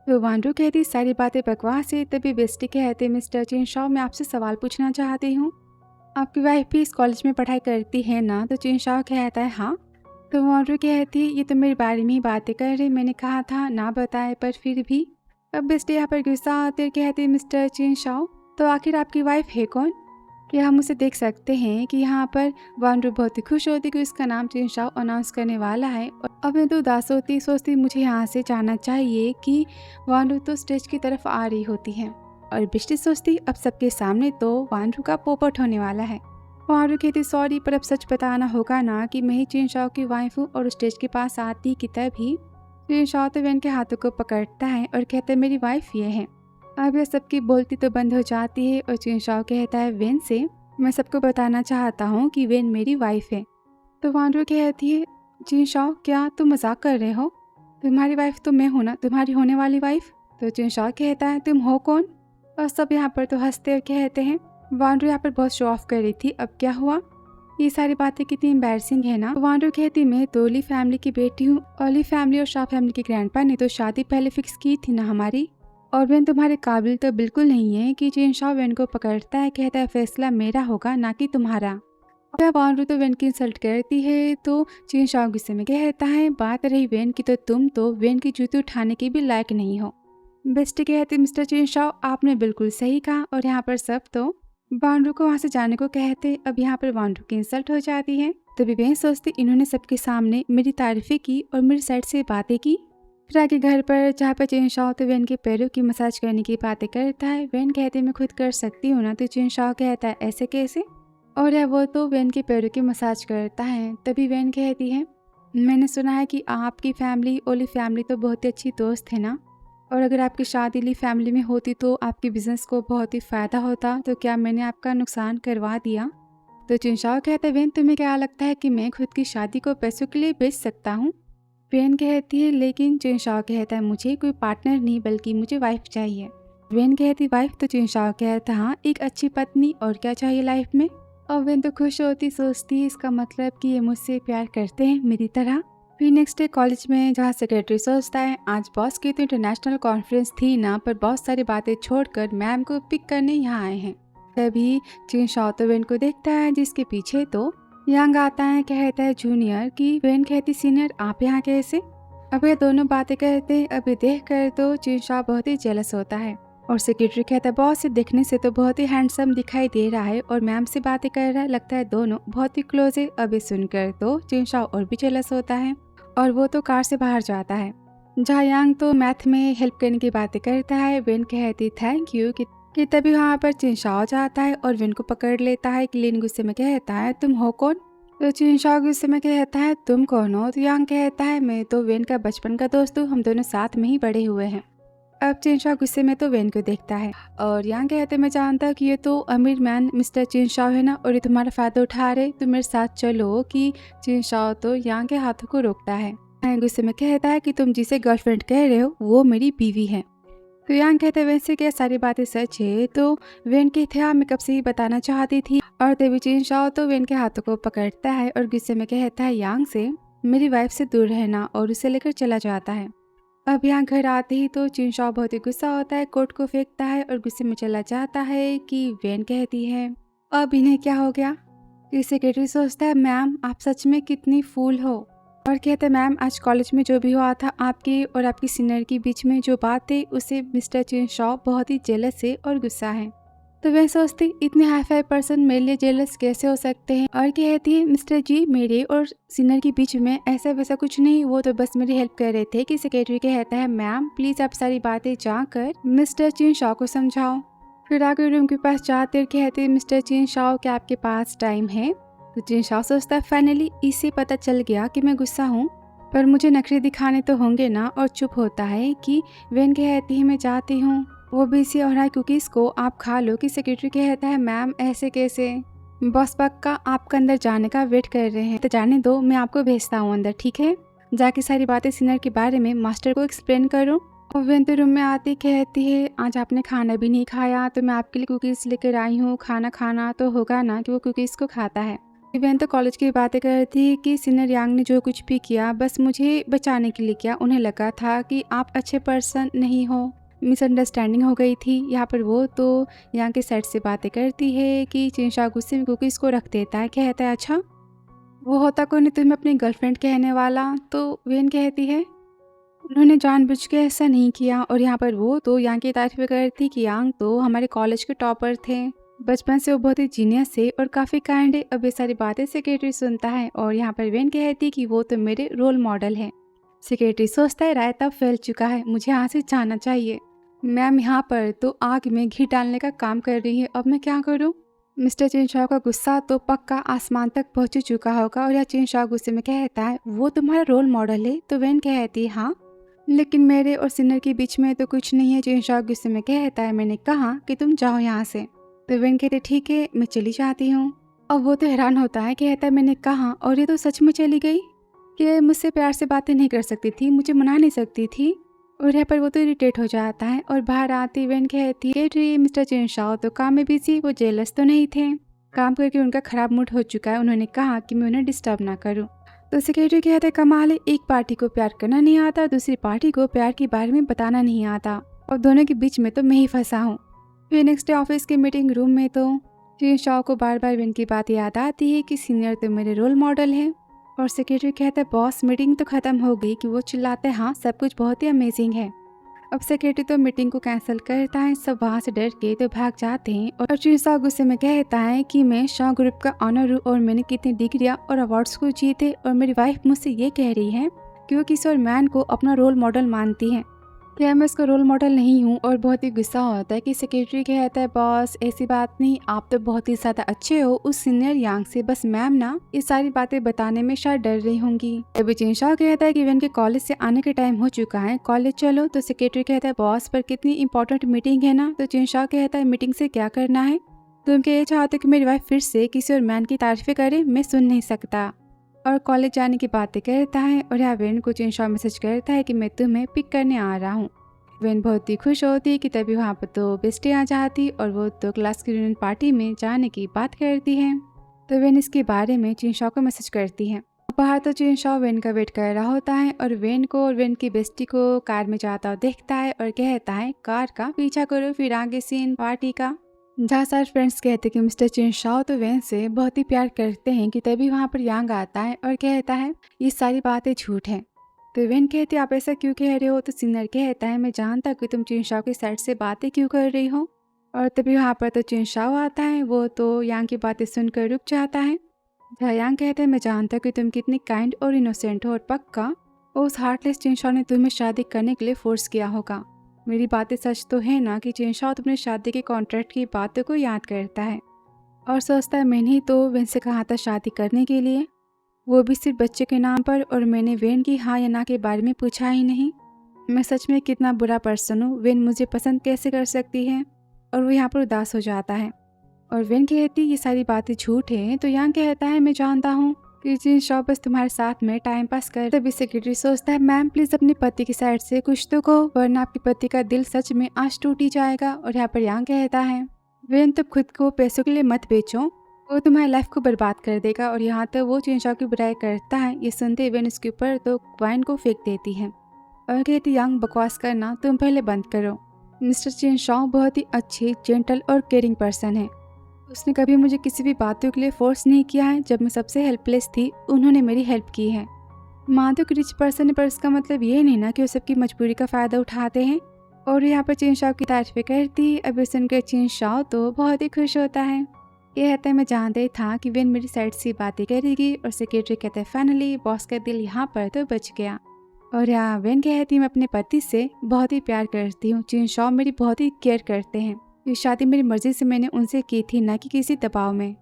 तो वान रू कहती सारी बातें बकवास है। तभी बेस्टी कहते मिस्टर चीन शॉ मैं आपसे सवाल पूछना चाहती हूँ, आपकी वाइफ भी इस कॉलेज में पढ़ाई करती है ना? तो चीन शॉ कहता है हाँ। तो वान रू कहती ये तो मेरे बारे में ही बातें कर रही, मैंने कहा था ना बताए पर फिर भी। अब बेस्टी यहाँ पर गुस्सा आते कहती मिस्टर चीन शॉ तो आखिर आपकी वाइफ है कौन? क्या हम उसे देख सकते हैं? कि यहाँ पर वान रू बहुत ही खुश होती कि उसका नाम चीन शॉ अनाउंस करने वाला है। और अब मैं तो उदास होती, सोचती मुझे यहाँ से जाना चाहिए कि वान रू तो स्टेज की तरफ आ रही होती है। और बेस्टी सोचती अब सबके सामने तो वान रू का पोपट होने वाला है। वान रू कहती सॉरी पर अब सच बताना होगा ना कि मैं ही चीन शॉ की वाइफ हूँ। और स्टेज के पास आती कि तभी चीन शॉ तो वेन के हाथों को पकड़ता है और कहता है मेरी वाइफ ये है। अब यह सबकी बोलती तो बंद हो जाती है और चीन शॉ कहता है वेन से मैं सबको बताना चाहता हूँ कि वेन मेरी वाइफ है। तो वान रू कहती है चीन शॉ क्या तुम मजाक कर रहे हो? तुम्हारी वाइफ तो मैं हूँ ना, तुम्हारी होने वाली वाइफ। तो चीन शॉ कहता है तुम हो कौन? और सब यहाँ पर तो हंसते और कहते हैं वान रू यहाँ पर बहुत शो ऑफ कर रही थी, अब क्या हुआ? ये सारी बातें कितनी एम्बैरसिंग है ना। वान रू कहती मैं तो ली फैमिली की बेटी हूँ और ली फैमिली और शॉ फैमिली के ग्रैंडपा ने तो शादी पहले फिक्स की थी ना हमारी, और वेन तुम्हारे काबिल तो बिल्कुल नहीं है। कि चीन शॉ वेन को पकड़ता है, कहता है फैसला मेरा होगा ना कि तुम्हारा। वान रू तो वेन की इंसल्ट करती है। तो चीन शॉ गुस्से में कहता है बात रही वेन की तो तुम तो वेन की जूती उठाने के भी लायक नहीं हो। बेस्टी कहती मिस्टर चीन शॉ आपने बिल्कुल सही कहा। और यहाँ पर सब तो वान रू को वहाँ से जाने को कहते। अब यहाँ पर वान रू की इंसल्ट हो जाती है। तभी वेन सोचती इन्होंने सबके सामने मेरी तारीफें की और मेरी साइड से बातें की, मित्रा के घर पर जहाँ पर चेन शाओ तो वेन के पैरों की मसाज करने की बातें करता है। वेन कहते मैं खुद कर सकती हूँ ना, तो चेन शाओ कहता है ऐसे कैसे, और है वो तो वेन के पैरों की मसाज करता है। तभी वेन कहती है मैंने सुना है कि आपकी फैमिली ओली फैमिली तो बहुत ही अच्छी दोस्त है ना, और अगर आपकी शादी ली फैमिली में होती तो आपके बिजनेस को बहुत ही फ़ायदा होता, तो क्या मैंने आपका नुकसान करवा दिया। तो चिंशाओ कहते वेन तुम्हें क्या लगता है कि मैं खुद की शादी को पैसों के लिए बेच सकता हूँ। वेन कहती है लेकिन चिंशाओ कहता है मुझे कोई पार्टनर नहीं बल्कि मुझे वाइफ चाहिए। वेन कहती वाइफ, तो चिंशाओ कहता हाँ एक अच्छी पत्नी और क्या चाहिए लाइफ में। और वेन तो खुश होती, सोचती है इसका मतलब कि ये मुझसे प्यार करते हैं मेरी तरह। फिर नेक्स्ट डे कॉलेज में जहाँ सेक्रेटरी सोचता है आज बॉस की तो इंटरनेशनल कॉन्फ्रेंस थी ना, पर बहुत सारी बातें छोड़कर मैम को पिक करने यहाँ आए हैं। तभी चिन शाओ तो वेन को देखता है जिसके पीछे तो यांग आता है। कहता है जूनियर की। वेन कहती सीनियर आप यहाँ कैसे। अब ये दोनों बातें करते हैं। अभी देख कर तो चिन शाओ बहुत ही जेलस होता है और सेक्रेटरी कहता है बॉस से देखने से तो बहुत ही हैंडसम दिखाई दे रहा है और मैम से बातें कर रहा है, लगता है दोनों बहुत ही क्लोज है। अभी सुनकर तो चिन शाओ और भी जेलस होता है और वो तो कार से बाहर जाता है। जहाँ यांग तो मैथ में हेल्प करने की बातें करता है। वेन कहती थैंक यू कि तभी वहाँ पर चिन शाओ जाता है और वेन को पकड़ लेता है। क्लीन गुस्से में कहता है तुम हो कौन। तो चिन शाओ गुस्से में कहता है तुम कौन हो। तो यांग कहता है मैं तो वेन का बचपन का दोस्त हूँ, हम दोनों साथ में ही बड़े हुए हैं। अब चिन शाओ गुस्से में तो वेन को देखता है और यांग कहते मैं जानता कि ये तो अमीर मैन मिस्टर चिन शाओ है ना, और ये तुम्हारा फायदा उठा रहे, तुम मेरे साथ चलो। कि चिन शाओ तो यांग के हाथों को रोकता है। यांग गुस्से में कहता है कि तुम जिसे गर्लफ्रेंड कह रहे हो वो मेरी बीवी है। तो यांग कहते हैं वैसे क्या सारी बातें सच है। तो वेन कहते हैं मैं कब से ही बताना चाहती थी। और तभी चिन शाओ तो वेन के हाथों को पकड़ता है और गुस्से में कहता है यांग से मेरी वाइफ से दूर रहना, और उसे लेकर चला जाता है। अब यहाँ घर आते ही तो चिन शाओ बहुत ही गुस्सा होता है, कोट को फेंकता है और गुस्से में चला जाता है। कि वेन कहती है अब इन्हें क्या हो गया। सेक्रेटरी सोचता है मैम आप सच में कितनी फूल हो, और कहते हैं मैम आज कॉलेज में जो भी हुआ था आपकी और आपकी सीनियर के बीच में जो बात है उसे मिस्टर चिन शाओ बहुत ही जेलस है और गुस्सा है। तो वह सोचती इतने हाई फाई पर्सन मेरे लिए जेलस कैसे हो सकते हैं। और कहती है मिस्टर जी मेरे और सीनियर के बीच में ऐसा वैसा कुछ नहीं, वो तो बस मेरी हेल्प कर रहे थे। कि सेक्रेटरी कहता है मैम प्लीज आप सारी बातें जाकर मिस्टर चिन शाओ को समझाओ। फिर आकर रूम के पास जाते और कहते मिस्टर चिन शाओ क्या आपके पास टाइम है। तो चिन शाओ सोचता है फाइनली इसे पता चल गया कि मैं गुस्सा हूँ, पर मुझे नखरे दिखाने तो होंगे ना, और चुप होता है। कि वेन कहती है मैं जाती हूँ, वो भी इसी और कुकीज़ को आप खा लो। कि सेक्रेटरी कहता है मैम ऐसे कैसे, बॉस पक्का आपका अंदर जाने का वेट कर रहे हैं, तो जाने दो मैं आपको भेजता हूँ अंदर, ठीक है। जाके सारी बातें सीनियर के बारे में मास्टर को एक्सप्लेन करो। और वेन तो रूम में आती कहती है आज आपने खाना भी नहीं खाया, तो मैं आपके लिए कुकीज़ लेकर आई हूँ, खाना खाना तो होगा ना। कि वो कुकीज़ को खाता है। वेन तो कॉलेज की बातें करती है कि सीनियर यांग ने जो कुछ भी किया बस मुझे बचाने के लिए किया, उन्हें लगा था कि आप अच्छे पर्सन नहीं हो, मिसअंडरस्टैंडिंग हो गई थी। यहाँ पर वो तो यांग के साइड से बातें करती है। कि चिन शाओ गुस्से में कुकीज़ को रख देता है। कहता है अच्छा वो होता कौन है तुम्हें अपनी गर्लफ्रेंड कहने वाला। तो वेन कहती है उन्होंने जानबूझ के ऐसा नहीं किया। और यहाँ पर वो तो यांग की तारीफ करती कि यांग तो हमारे कॉलेज के टॉपर थे, बचपन से वो बहुत ही जीनियस है और काफ़ी काइंड है। अब ये सारी बातें सेक्रेटरी सुनता है और यहाँ पर वेन कहती कि वो तो मेरे रोल मॉडल है। सेक्रेटरी सोचता है रायता फैल चुका है, मुझे यहाँ से जाना चाहिए। मैम यहाँ पर तो आग में घी डालने का काम कर रही है, अब मैं क्या करूँ। मिस्टर चिन शाओ का गुस्सा तो पक्का आसमान तक पहुँच चुका होगा। और यह चिन शाओ गुस्से में कहता है वो तुम्हारा रोल मॉडल है। तो वेन कहती है हाँ, लेकिन मेरे और सीनियर के बीच में तो कुछ नहीं है। चिन शाओ गुस्से में कहता है मैंने कहा कि तुम जाओ यहाँ से। तो वेन कहते ठीक है मैं चली जाती हूँ। और वो तो हैरान होता है, कहता है मैंने कहा, और ये तो सच में चली गई। कि मुझसे प्यार से बातें नहीं कर सकती थी, मुझे मना नहीं सकती थी। और यहाँ पर वो तो इरिटेट हो जाता है। और बाहर आती वेन कहती है मिस्टर चिन शाओ तो काम में बिजी, वो जेलस तो नहीं थे, काम करके उनका खराब मूड हो चुका है, उन्होंने कहा कि मैं उन्हें डिस्टर्ब ना करूँ। तो सेक्रेटरी कहते हैं कमाल है, एक पार्टी को प्यार करना नहीं आता, दूसरी पार्टी को प्यार के बारे में बताना नहीं आता, और दोनों के बीच में तो मैं ही फंसा हूँ। फिर नेक्स्ट डे ऑफिस के मीटिंग रूम में तो चिन शाओ को बार बार वेन की बात याद आती है कि सीनियर तो मेरे रोल मॉडल है। और सेक्रेटरी कहता है बॉस मीटिंग तो खत्म हो गई। कि वो चिल्लाते हैं हाँ सब कुछ बहुत ही अमेजिंग है। अब सेक्रेटरी तो मीटिंग को कैंसिल करता है, सब वहाँ से डर के तो भाग जाते हैं। और चिन शाओ गुस्से में कहता है कि मैं शाओ ग्रुप का ऑनर हूँ और मैंने कितनी डिग्रियाँ और अवार्ड्स को जीते, और मेरी वाइफ मुझसे ये कह रही है कि वो किसी और मैन को अपना रोल मॉडल मानती है। क्या मैं उसका रोल मॉडल नहीं हूँ, और बहुत ही गुस्सा होता है कि सेक्रेटरी कहता है बॉस ऐसी बात नहीं, आप तो बहुत ही ज्यादा अच्छे हो उस सीनियर यांग से, बस मैम ना ये सारी बातें बताने में शायद डर रही होंगी। तभी जिनशाओ कहता है कि वन के कॉलेज से आने का टाइम हो चुका है, कॉलेज चलो। तो सेक्रेटरी कहता है बॉस पर कितनी इंपॉर्टेंट मीटिंग है ना। तो जिनशाओ कहता है मीटिंग से क्या करना है, तुम क्या ये चाहते कि मेरी वाइफ फिर से किसी और मैन की तारीफें करे, मैं सुन नहीं सकता। और कॉलेज जाने की बातें करता है और यहाँ वेन को जिनशाओ मैसेज करता है कि मैं तुम्हें पिक करने आ रहा हूँ। वेन बहुत ही खुश होती कि तभी वहाँ पर तो बेस्टी आ जाती और वो तो क्लास की रियूनियन पार्टी में जाने की बात करती है। तो वेन इसके बारे में जिनशाओ को मैसेज करती है। बाहर तो जिनशाओ वेन का वेट कर रहा होता है और वेन को और वेन की बेस्टी को कार में जाता हुआ देखता है और कहता है कार का पीछा करो। फिर आगे सीन पार्टी का, जहाँ सारे फ्रेंड्स कहते हैं कि मिस्टर जिनशाओ तो वेन से बहुत ही प्यार करते हैं कि तभी वहाँ पर यांग आता है और कहता है ये सारी बातें झूठ हैं। तो वेन कहती है आप ऐसा क्यों कह रहे हो। तो सीनियर कहता है मैं जानता हूँ कि तुम जिनशाओ के साइड से बातें क्यों कर रही हो। और तभी वहाँ पर तो जिनशाओ आता है, वो तो यांग की बातें सुनकर रुक जाता है। जहाँ यांग कहता है मैं जानता हूँ कि तुम कितनी काइंड और इनोसेंट हो और पक्का उस हार्टलेस जिनशाओ ने तुम्हें शादी करने के लिए फोर्स किया होगा। मेरी बातें सच तो है ना कि जिनशाओ अपने शादी के कॉन्ट्रैक्ट की बातों को याद करता है और सोचता है मैंने ही तो वेन से कहा था शादी करने के लिए, वो भी सिर्फ बच्चे के नाम पर, और मैंने वेन की हाँ या ना के बारे में पूछा ही नहीं। मैं सच में कितना बुरा पर्सन हूँ, वेन मुझे पसंद कैसे कर सकती है। और वो यहाँ पर उदास हो जाता है और वेन कहती ये सारी बातें झूठ हैं। तो यांग कहता है मैं जानता हूँ कि जिनशाओ बस तुम्हारे साथ में टाइम पास कर। तभी सेक्रेटरी सोचता है मैम प्लीज अपने पति की साइड से कुछ तो कहो, वरना आपके पति का दिल सच में आज टूट ही जाएगा। और यहाँ पर यांग कहता है वेन तुम खुद को पैसों के लिए मत बेचो, वो तुम्हारी लाइफ को बर्बाद कर देगा। और यहाँ तक वो जिनशाओ की बुराई करता है। ये सुनते वेन उसके ऊपर तो वाइन को फेंक देती है और कहती यांग बकवास करना तुम पहले बंद करो। मिस्टर जिनशाओ बहुत ही अच्छे, जेंटल और केयरिंग पर्सन है। उसने कभी मुझे किसी भी बातों के लिए फोर्स नहीं किया है। जब मैं सबसे हेल्पलेस थी उन्होंने मेरी हेल्प की है। माधव की रिच पर्सन है, पर इसका मतलब ये नहीं ना कि वो सबकी मजबूरी का फ़ायदा उठाते हैं। और यहाँ पर जिनशाओ की तारीफें करती। अभी सुनकर जिनशाओ तो बहुत ही खुश होता है। ये कहता है मैं जानता ही था कि वेन मेरी साइड से बातें करेगी। और सेक्रेटरी कहता है फाइनली बॉस का दिल यहाँ पर तो बच गया। और यहाँ वेन कहती मैं अपने पति से बहुत ही प्यार करती हूँ, जिनशाओ मेरी बहुत ही केयर करते हैं। ये शादी मेरी मर्जी से मैंने उनसे की थी, ना कि किसी दबाव में।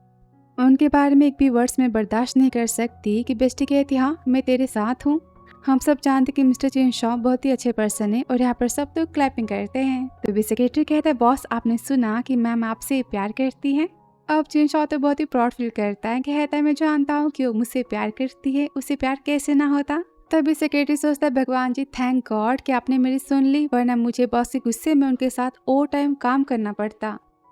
उनके बारे में एक भी वर्ड्स में बर्दाश्त नहीं कर सकती कि बेस्टी कहती हाँ मैं तेरे साथ हूँ। हम सब जानते कि मिस्टर जिनशाओ बहुत ही अच्छे पर्सन है। और यहाँ पर सब तो क्लैपिंग करते हैं। तो भी सेक्रेटरी कहता है बॉस आपने सुना कि मैम आपसे प्यार करती है। अब जिनशाओ तो बहुत ही प्राउड फील करता है, कहता है मैं जानता हूँ कि वो मुझसे प्यार करती है, उसे प्यार कैसे ना होता। तभी सेक्रेटरी सोचता है भगवान जी थैंक गॉड कि आपने मेरी सुन ली, वरना मुझे बॉस के गुस्से में उनके साथ ओवर टाइम काम करना पड़ता।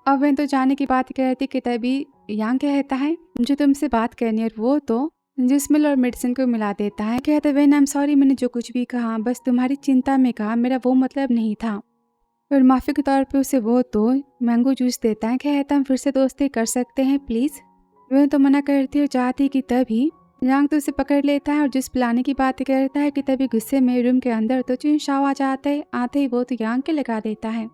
अब वेन तो जाने की बात कहती कि तभी यांग कहता है मुझे तुमसे बात करनी है। और वो तो जिसमिल और मेडिसिन को मिला देता है। कहता है वेन आई एम सॉरी, मैंने जो कुछ भी कहा बस तुम्हारी चिंता में कहा, मेरा वो मतलब नहीं था। और माफ़ी के तौर पे उसे वो तो मैंगो जूस देता है। कहता हम फिर से दोस्ती कर सकते हैं प्लीज़। वेन तो मना करती और चाहती कि तभी यांग तो उसे पकड़ लेता है और जूस पिलाने की बात करता है कि तभी गुस्से में रूम के अंदर तो जिनशाओ आ जाता है। आते ही वो तो यांग के लगा देता है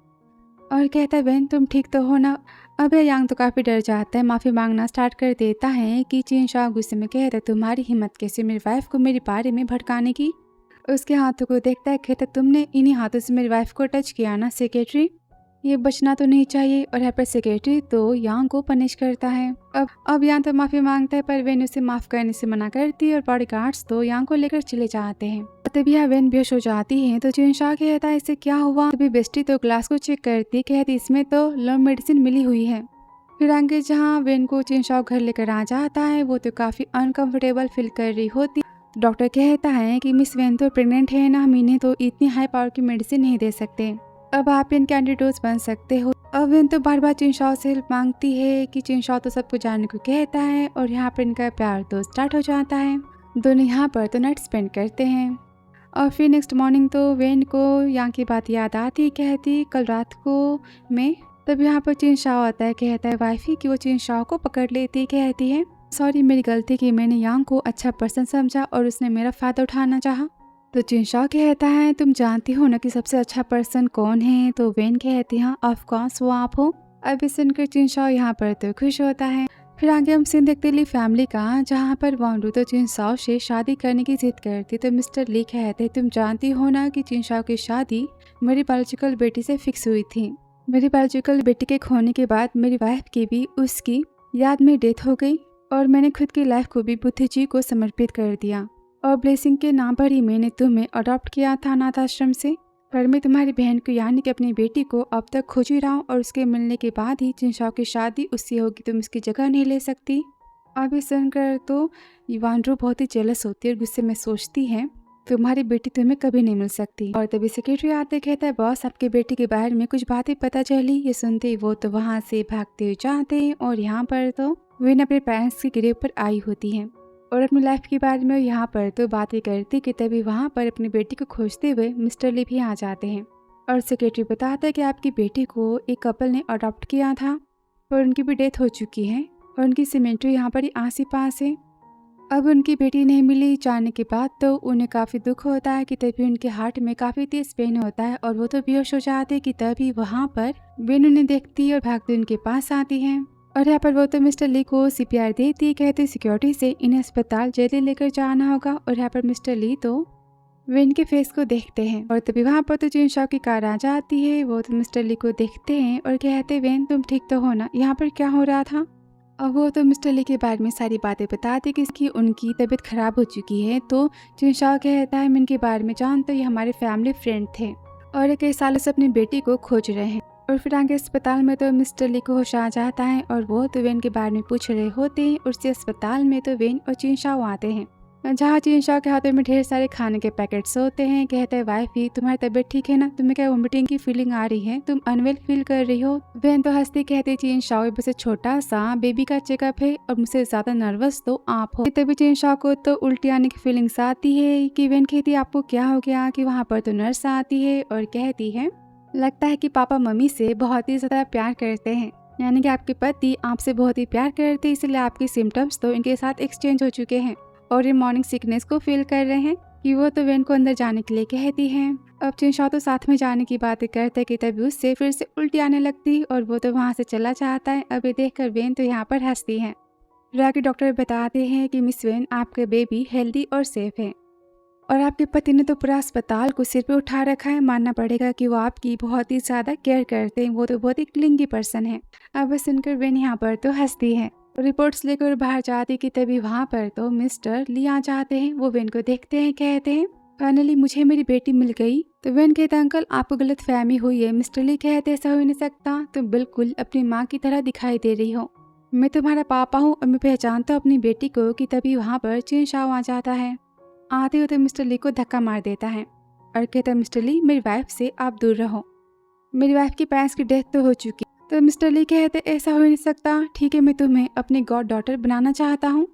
और कहता है वेन तुम ठीक तो हो ना। अब यांग तो काफ़ी डर जाता है, माफ़ी मांगना स्टार्ट कर देता है कि जिनशाओ गुस्से में कहता है तुम्हारी हिम्मत कैसे मेरी वाइफ को मेरे बारे में भड़काने की। उसके हाथों को देखता है, कहता तुमने इन्हीं हाथों से मेरी वाइफ को टच किया ना सेक्रेटरी, ये बचना तो नहीं चाहिए। और यहाँ पर सेक्रेटरी तो यांग को पनिश करता है। अब यांग तो माफ़ी मांगता है पर वेन उसे माफ़ करने से मना करती है और बॉडीगार्ड्स तो यांग को लेकर चले जाते हैं। तभी यहाँ वेन बेहोश हो जाती है तो जिनशाओ कहता है इससे क्या हुआ। तभी बेस्टी तो ग्लास को चेक करती, कहती इसमें तो लव मेडिसिन मिली हुई है। फिर आगे जहाँ वेन को जिनशाओ घर लेकर आ जाता है, वो तो काफ़ी अनकंफर्टेबल फील कर रही होती। डॉक्टर कहता है कि मिस वेन तो प्रेग्नेंट है ना, हम इन्हें तो इतनी हाई पावर की मेडिसिन नहीं दे सकते, अब आप इनके एंटीडोज बन सकते हो। अब वेन तो बार बार जिनशाओ से हेल्प मांगती है कि जिनशाओ तो सबको जानने को कहता है। और यहाँ पर इनका प्यार तो स्टार्ट हो जाता है। दोनों यहाँ पर तो नाइट स्पेंड करते हैं। और फिर नेक्स्ट मॉर्निंग तो वेन को यांग की बात याद आती, कहती कल रात को मैं। तब यहाँ पर जिनशाओ आता है, कहता है वाइफी कि वो जिनशाओ को पकड़ लेती, कहती है सॉरी मेरी गलती की, मैंने यांग को अच्छा पर्सन समझा और उसने मेरा फ़ायदा उठाना चाहा। तो जिनशाओ कहता है तुम जानती हो ना कि सबसे अच्छा पर्सन कौन है। तो वेन कहती है ऑफ कोर्स वो आप हो। अभी सुनकर जिनशाओ यहाँ पर तो खुश होता है। फिर आगे हम सीन देखते ली फैमिली का, जहाँ पर वांडू तो चिंसाओ से शादी करने की जिद करती तो मिस्टर ली कहते तुम जानती हो ना कि चिंसाओ की शादी मेरी बायोलॉजिकल बेटी से फिक्स हुई थी। मेरी बायोलॉजिकल बेटी के खोने के बाद मेरी वाइफ की भी उसकी याद में डेथ हो गई और मैंने खुद की लाइफ को भी बुद्ध जी को समर्पित कर दिया और ब्लेसिंग के नाम पर ही मैंने तुम्हें अडॉप्ट किया था अनाथ आश्रम से। पर मैं तुम्हारी बहन को यानी कि अपनी बेटी को अब तक खोज ही रहा हूँ और उसके मिलने के बाद ही चिंसाओ की शादी उससे होगी, तुम उसकी जगह नहीं ले सकती। अब ये सुनकर तो वांड्रो बहुत ही जेलस होती है और गुस्से में सोचती है तुम्हारी बेटी तुम्हें कभी नहीं मिल सकती। और तभी सेक्रेटरी आते कहता है बॉस आपकी बेटी के बारे में कुछ बातें पता चली। ये सुनते ही वो तो वहाँ से भागते हुए जाते हैं और यहाँ पर तो विन अपने पेरेंट्स के ग्रेव पर आई होती है और अपनी लाइफ के बारे में यहाँ पर तो बातें करती कि तभी वहाँ पर अपनी बेटी को खोजते हुए मिस्टर ली भी आ जाते हैं और सेक्रेटरी बताता है कि आपकी बेटी को एक कपल ने अडॉप्ट किया था और उनकी भी डेथ हो चुकी है और उनकी सिमेंट्री यहाँ पर ही आस ही पास है। अब उनकी बेटी नहीं मिली जाने के बाद तो उन्हें काफ़ी दुख होता है कि तभी उनके हार्ट में काफ़ी तेज पेन होता है और वो तो बेहोश हो जाते कि तभी वहाँ पर विन उन्हें देखती है और भागते उनके पास आती है और यहाँ पर वो तो मिस्टर ली को सीपीआर देती कहते सिक्योरिटी से इन्हें अस्पताल जल्दी लेकर जाना होगा। और यहाँ पर मिस्टर ली तो विन के फेस को देखते हैं और तभी वहाँ पर तो चिंसाओ की कार आ जाती है। वो तो मिस्टर ली को देखते हैं और कहते विन तुम ठीक तो हो ना, यहाँ पर क्या हो रहा था। अब वो तो मिस्टर ली के बारे में सारी बातें बताते कि उनकी तबीयत खराब हो चुकी है। तो चिंसाओ कहता है मैं इनके बारे में जानता हूँ, ये हमारे फैमिली फ्रेंड थे और कई सालों से अपनी बेटी को खोज रहे हैं। और फिर आगे अस्पताल में तो मिस्टर ली को होश आ जाता है और वो तो वेन के बारे में पूछ रहे होते हैं। उससे अस्पताल में तो वेन और चिंसाओ आते हैं, जहाँ चिंसाओ के हाथों में ढेर सारे खाने के पैकेट्स होते हैं। कहते हैं वाइफ ही तुम्हारी तबीयत ठीक है ना, तुम्हें क्या वोमिटिंग की फीलिंग आ रही है, तुम अनवेल फील कर रही हो। वेन तो हंसती कहते चिंसाओ बस छोटा सा बेबी का चेकअप है और मुझसे ज्यादा नर्वस तो आप हो। तभी चिंसाओ को तो उल्टी आने की फीलिंग्स आती है कि वेन कहती आपको क्या हो गया। कि वहाँ पर तो नर्स आती है और कहती है लगता है कि पापा मम्मी से बहुत ही ज्यादा प्यार करते हैं, यानी कि आपके पति आपसे बहुत ही प्यार करते हैं, इसलिए आपके सिम्टम्स तो इनके साथ एक्सचेंज हो चुके हैं और ये मॉर्निंग सिकनेस को फील कर रहे हैं। कि वो तो वेन को अंदर जाने के लिए कहती हैं। अब चिंसाओ तो साथ में जाने की बातें करते कि तभी उससे फिर से उल्टी आने लगती और वो तो वहाँ से चला जाता है। अब ये देखकर वेन तो यहाँ पर हंसती है। राकी डॉक्टर बताते हैं कि मिस वेन आपका बेबी हेल्दी और सेफ है और आपके पति ने तो पूरा अस्पताल को सिर पे उठा रखा है। मानना पड़ेगा कि वो आपकी बहुत ही ज्यादा केयर करते हैं, वो तो बहुत ही क्लिंगी पर्सन है। अब सुनकर वेन यहाँ पर तो हंसती है। रिपोर्ट्स लेकर बाहर जाती कि तभी वहाँ पर तो मिस्टर ली आ जाते हैं। वो वेन को देखते हैं, कहते हैं फाइनली मुझे मेरी बेटी मिल गई। तो वेन कहते अंकल आपको गलत फहमी हुई है। मिस्टर ली कहते ऐसा हो नहीं सकता, तुम बिल्कुल अपनी माँ की तरह दिखाई दे रही हो, मैं तुम्हारा पापा हूँ और मैं पहचानता हूँ अपनी बेटी को। कि तभी वहाँ पर चिंसाओ आ जाता है। आते होते मिस्टर ली को धक्का मार देता है और कहता है मिस्टर ली मेरी वाइफ से आप दूर रहो, मेरी वाइफ की पेरेंट्स की डेथ तो हो चुकी। तो मिस्टर ली कहते ऐसा हो नहीं सकता, ठीक है मैं तुम्हें अपनी गॉड डॉटर बनाना चाहता हूँ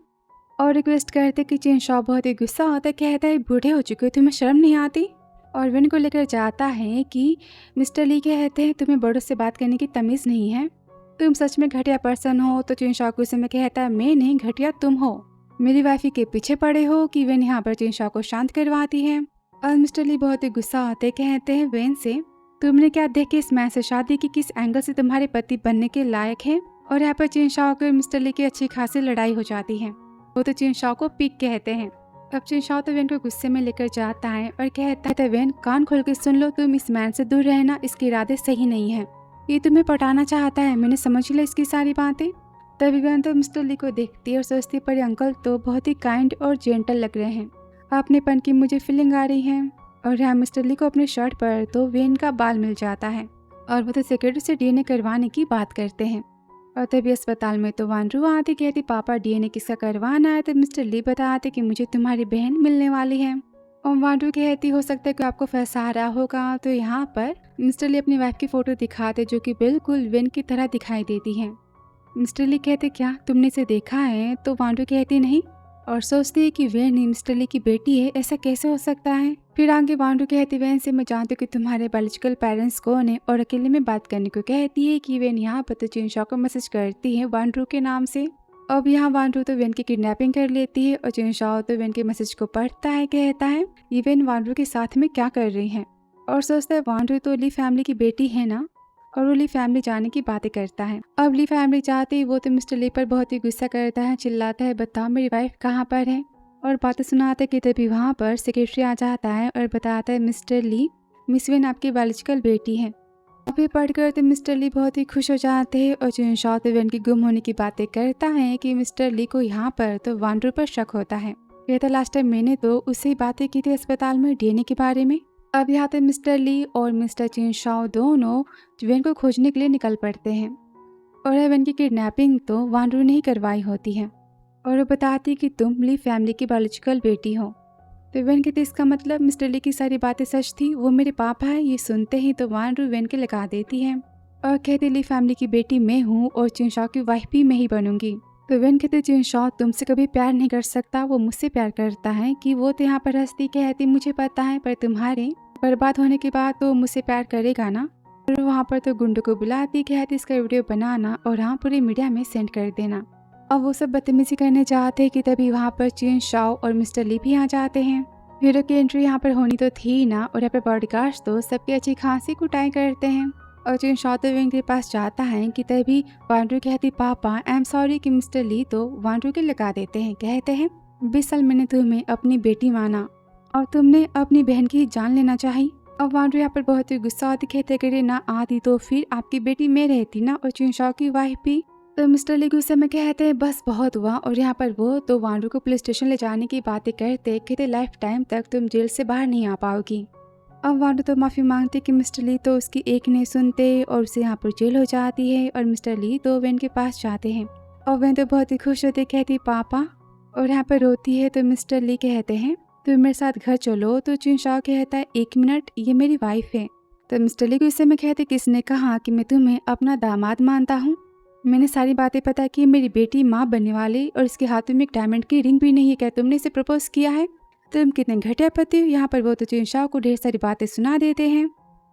और रिक्वेस्ट करते कि चिंसाओ बहुत ही गुस्सा होता है, कहता है बूढ़े हो चुके हो, तुम्हें शर्म नहीं आती। और विन को लेकर जाता है कि मिस्टर ली कहते हैं तुम्हें बड़ों से बात करने की तमीज़ नहीं है, तुम सच में घटिया पर्सन हो। तो चिंसाओ गुस्से में कहता है मैं नहीं घटिया तुम हो, मेरी वाइफ के पीछे पड़े हो। कि वेन यहाँ पर चिंसाओ को शांत करवाती है और मिस्टर ली बहुत ही गुस्सा होते कहते हैं वेन से तुमने क्या देख के इस मैन से शादी की, किस एंगल से तुम्हारे पति बनने के लायक है। और यहाँ पर चिंसाओ को मिस्टर ली की अच्छी खासी लड़ाई हो जाती है। वो तो चिंसाओ को पीक कहते हैं। अब चिंसाओ तो वेन को गुस्से में लेकर जाता है और कहता है वेन कान खोल के सुन लो, तुम इस मैन से दूर रहना, इसके इरादे सही नहीं है, ये तुम्हें पटाना चाहता है, मैंने समझ लिया इसकी सारी बातें। तभी वेन तो मिस्टर ली को देखती है और सोचती पर अंकल तो बहुत ही काइंड और जेंटल लग रहे हैं, अपनेपन की मुझे फीलिंग आ रही है। और यहाँ मिस्टर ली को अपने शर्ट पर तो वेन का बाल मिल जाता है और वो तो सेक्रेटरी से डीएनए करवाने की बात करते हैं। और तभी अस्पताल में तो वांड्रू आती कहती पापा डीएनए किसका करवाना है। तो मिस्टर ली बताते कि मुझे तुम्हारी बहन मिलने वाली है। और वांड्रू कहती हो सकता है कि आपको फंसा रहा होगा। तो यहाँ पर मिस्टर ली अपनी वाइफ की फोटो दिखाते जो कि बिल्कुल वेन की तरह दिखाई देती है। मिस्टर ली कहते क्या तुमने इसे देखा है। तो वांडू कहती नहीं और सोचती है कि वेन ही मिस्टर ली की बेटी है, ऐसा कैसे हो सकता है। फिर आगे वांडू कहती वेन से मैं जानती हूँ कि तुम्हारे बायोलॉजिकल पेरेंट्स कौन है और अकेले में बात करने को कहती है। कि वेन यहाँ पर तो चिंसाओ को मैसेज करती है वांडू के नाम से। अब यहाँ वांडू तो वेन की किडनैपिंग कर लेती है और चिंसाओ तो वेन के मैसेज को पढ़ता है, कहता है ये वेन वांडू के साथ में क्या कर रही है और सोचता है वांडू तो ली फैमिली की बेटी है ना। और वो ली फैमिली जाने की बातें करता है। अब ली फैमिली जाते ही वो तो मिस्टर ली पर बहुत ही गुस्सा करता है, चिल्लाता है बताओ मेरी वाइफ कहाँ पर है, और बातें सुनाते कि तभी वहाँ पर सेक्रेटरी आ जाता है और बताता है मिस्टर ली मिस वेन आपकी बायोलॉजिकल बेटी है। अभी पढ़कर तो मिस्टर ली बहुत ही खुश हो जाते हैं और जिन शॉ तो वेन की गुम होने की बातें करता है कि मिस्टर ली को यहाँ पर तो वांडरू पर शक होता है। कहता लास्ट टाइम मैंने तो उससे ही बातें की थी अस्पताल में डीएनए के बारे में। अब यहाँ पे मिस्टर ली और मिस्टर चिन शाओ दोनों वेन को खोजने के लिए निकल पड़ते हैं और वेन की किडनैपिंग तो वांडरू ने ही करवाई होती है और वो बताती कि तुम ली फैमिली की बायोलॉजिकल बेटी हो। तो वेन कहती इसका मतलब मिस्टर ली की सारी बातें सच थी, वो मेरे पापा है। ये सुनते ही तो वांडरू वेन के लगा देती है और कहती ली फैमिली की बेटी मैं हूँ और चिन शाओ की वाइफ भी मैं ही बनूंगी। तो वेन कहते चिन शाओ तुमसे कभी प्यार नहीं कर सकता, वो मुझसे प्यार करता है। कि वो तो यहाँ पर हंसती कहती मुझे पता है, पर तुम्हारे बर्बाद होने के बाद तो मुझसे प्यार करेगा ना। और वहाँ पर तो गुंडों को बुलाती कहती इसका वीडियो बनाना और हाँ पूरी मीडिया में सेंड कर देना। अब वो सब बदतमीजी करने जाते कि तभी वहाँ पर चिन शाओ और मिस्टर ली भी आ जाते हैं। हीरो की एंट्री यहाँ पर होनी तो थी ना, और यहाँ पर बॉडीगार्ड्स तो सबकी अच्छी खासी कुटाई करते हैं। और चिन शाओ तो वेन के पास जाता है कि तभी वांडरू कहती पापा आई एम सॉरी कि मिस्टर ली तो वांडरू के लगा देते हैं। कहते हैं 20 साल मैंने तुम्हें अपनी बेटी माना और तुमने अपनी बहन की जान लेना चाहिए। अब वांडरू यहाँ पर बहुत ही गुस्सा होती कहते अगर ना आती तो फिर आपकी बेटी मैं रहती ना और चिन शाओ की वाइफ भी। तो मिस्टर ली गुस्से में कहते हैं बस बहुत हुआ, और यहाँ पर वो तो वांडरू को पुलिस स्टेशन ले जाने की बातें करते कहते लाइफ टाइम तक तुम जेल से बाहर नहीं आ पाओगी। अब वांडरू तो माफ़ी मांगते कि मिस्टर ली तो उसकी एक नहीं सुनते और उसे यहाँ पर जेल हो जाती है। और मिस्टर ली तो वेन के पास जाते हैं और वेन तो बहुत ही खुश होती कहती पापा, और यहाँ पर रोती है। तो मिस्टर ली कहते हैं तुम मेरे साथ घर चलो। तो चिन शाओ कहता है 1 मिनट ये मेरी वाइफ है। तो मिस्टर ली गुस्से में कहते किसने कहा कि मैं तुम्हें अपना दामाद मानता हूँ, मैंने सारी बातें पता की, मेरी बेटी माँ बनने वाली और इसके हाथों में एक डायमंड की रिंग भी नहीं है, क्या तुमने इसे प्रपोज किया है, तुम कितने घटिया पति हो। यहाँ पर वो तो चिन शाओ को ढेर सारी बातें सुना देते हैं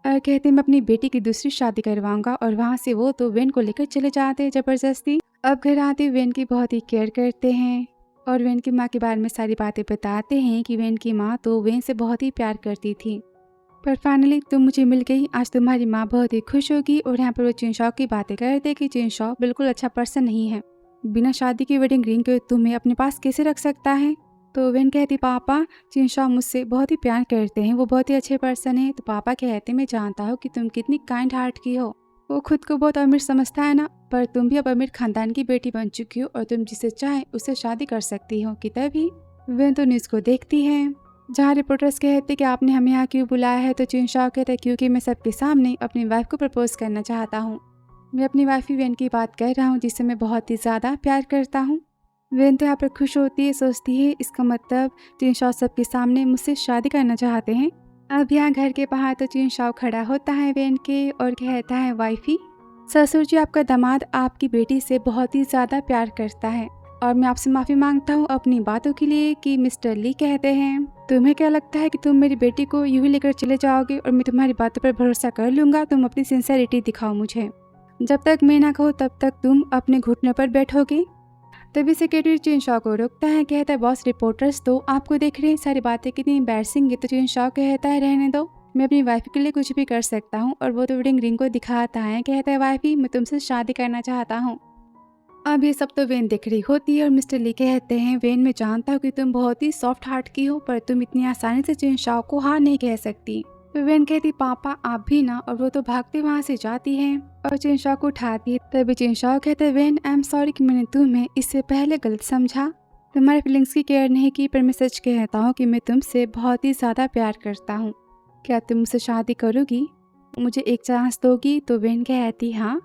और कहते मैं अपनी बेटी की दूसरी शादी करवाऊंगा। और वहाँ से वो तो वेन को लेकर चले जाते हैं जबरदस्ती। अब घर आते वेन की बहुत ही केयर करते हैं और वेन की माँ के बारे में सारी बातें बताते हैं कि वेन की माँ तो वेन से बहुत ही प्यार करती थी, पर फाइनली तुम मुझे मिल गई, आज तुम्हारी माँ बहुत ही खुश होगी। और यहाँ पर वो चिन शाओ की बातें करते कि चिन शाओ बिल्कुल अच्छा पर्सन नहीं है, बिना शादी की वेडिंग रिंग के तुम्हें अपने पास कैसे रख सकता है। तो वेन कहती पापा चिन शाओ मुझसे बहुत ही प्यार करते हैं, वो बहुत ही अच्छे पर्सन है। तो पापा कहते मैं जानता हूँ कि तुम कितनी काइंड हार्ट की हो, वो खुद को बहुत अमीर समझता है ना, पर तुम भी अब अमीर खानदान की बेटी बन चुकी हो और तुम जिसे चाहे उससे शादी कर सकती हो। कि तभी वेन तो न्यूज़ को देखती है जहाँ रिपोर्टर्स कहते कि आपने हमें यहाँ क्यों बुलाया है। तो चिन शाओ कहता है क्योंकि मैं सबके सामने अपनी वाइफ को प्रपोज करना चाहता हूँ। मैं अपनी वाइफ वेन की बात कर रहा हूँ जिससे मैं बहुत ही ज़्यादा प्यार करता हूँ। वेन तो यहाँ पर खुश होती है, सोचती है इसका मतलब चिन शाओ सबके सामने मुझसे शादी करना चाहते हैं। अब यहाँ घर के बाहर तो चिन शाओ खड़ा होता है वेन के और कहता है वाइफी ससुर जी आपका दामाद आपकी बेटी से बहुत ही ज़्यादा प्यार करता है और मैं आपसे माफ़ी मांगता हूँ अपनी बातों के लिए। कि मिस्टर ली कहते हैं तुम्हें क्या लगता है कि तुम मेरी बेटी को यूं ही लेकर चले जाओगे और मैं तुम्हारी बातों पर भरोसा कर लूँगा। तुम अपनी सिंसेरिटी दिखाओ मुझे, जब तक मैं ना कहूँ तब तक तुम अपने घुटनों पर बैठोगे। तभी सेक्रेटरी चिन शाओ को रोकता है, कहता है बॉस रिपोर्टर्स तो आपको देख रहे हैं, सारी बातें कितनी एम्बैरसिंग है। तो चिन शाओ कहता है रहने दो, मैं अपनी वाइफ के लिए कुछ भी कर सकता हूँ। और वो तो वेडिंग रिंग को दिखाता है, कहता है वाइफी मैं तुमसे शादी करना चाहता हूँ। अब ये सब तो वेन दिख रही होती है और मिस्टर ली कहते हैं वेन मैं जानता हूँ कि तुम बहुत ही सॉफ्ट हार्ट की हो, पर तुम इतनी आसानी से चिन शाओ को हाँ नहीं कह सकती। तो वेन कहती पापा आप भी ना, और वो तो भागते वहाँ से जाती है और चिन शाओ को उठाती है। तभी चिन शाओ कहते हैं वेन आई एम सॉरी कि मैंने तुम्हें इससे पहले गलत समझा, तुम्हारे फीलिंग्स की केयर नहीं की, पर मैं सच कहता हूँ कि मैं तुमसे बहुत ही ज़्यादा प्यार करता हूँ। क्या तुम मुझसे शादी करोगी, मुझे एक चांस दोगी। तो वेन कहती हाँ,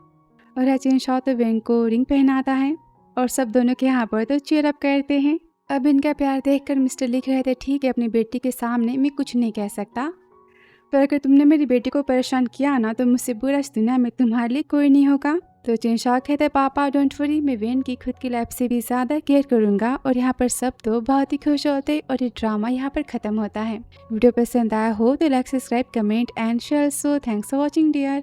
और चिन शाओ तो वेन को रिंग पहनाता है और सब दोनों के यहाँ पर तो चीयर अप करते हैं। अब इनका प्यार देखकर मिस्टर ली कहते ठीक है अपनी बेटी के सामने मैं कुछ नहीं कह सकता, पर अगर तुमने मेरी बेटी को परेशान किया ना तो मुझसे बुरा इस दुनिया में तुम्हारे लिए कोई नहीं होगा। तो चिन शाओ कहते पापा डोंट वरी, मैं वेन की खुद की लाइफ से भी ज़्यादा केयर करूँगा। और यहाँ पर सब तो बहुत ही खुश होते और ये ड्रामा यहाँ पर ख़त्म होता है। वीडियो पसंद आया हो तो like subscribe comment and share. So thanks for watching dear.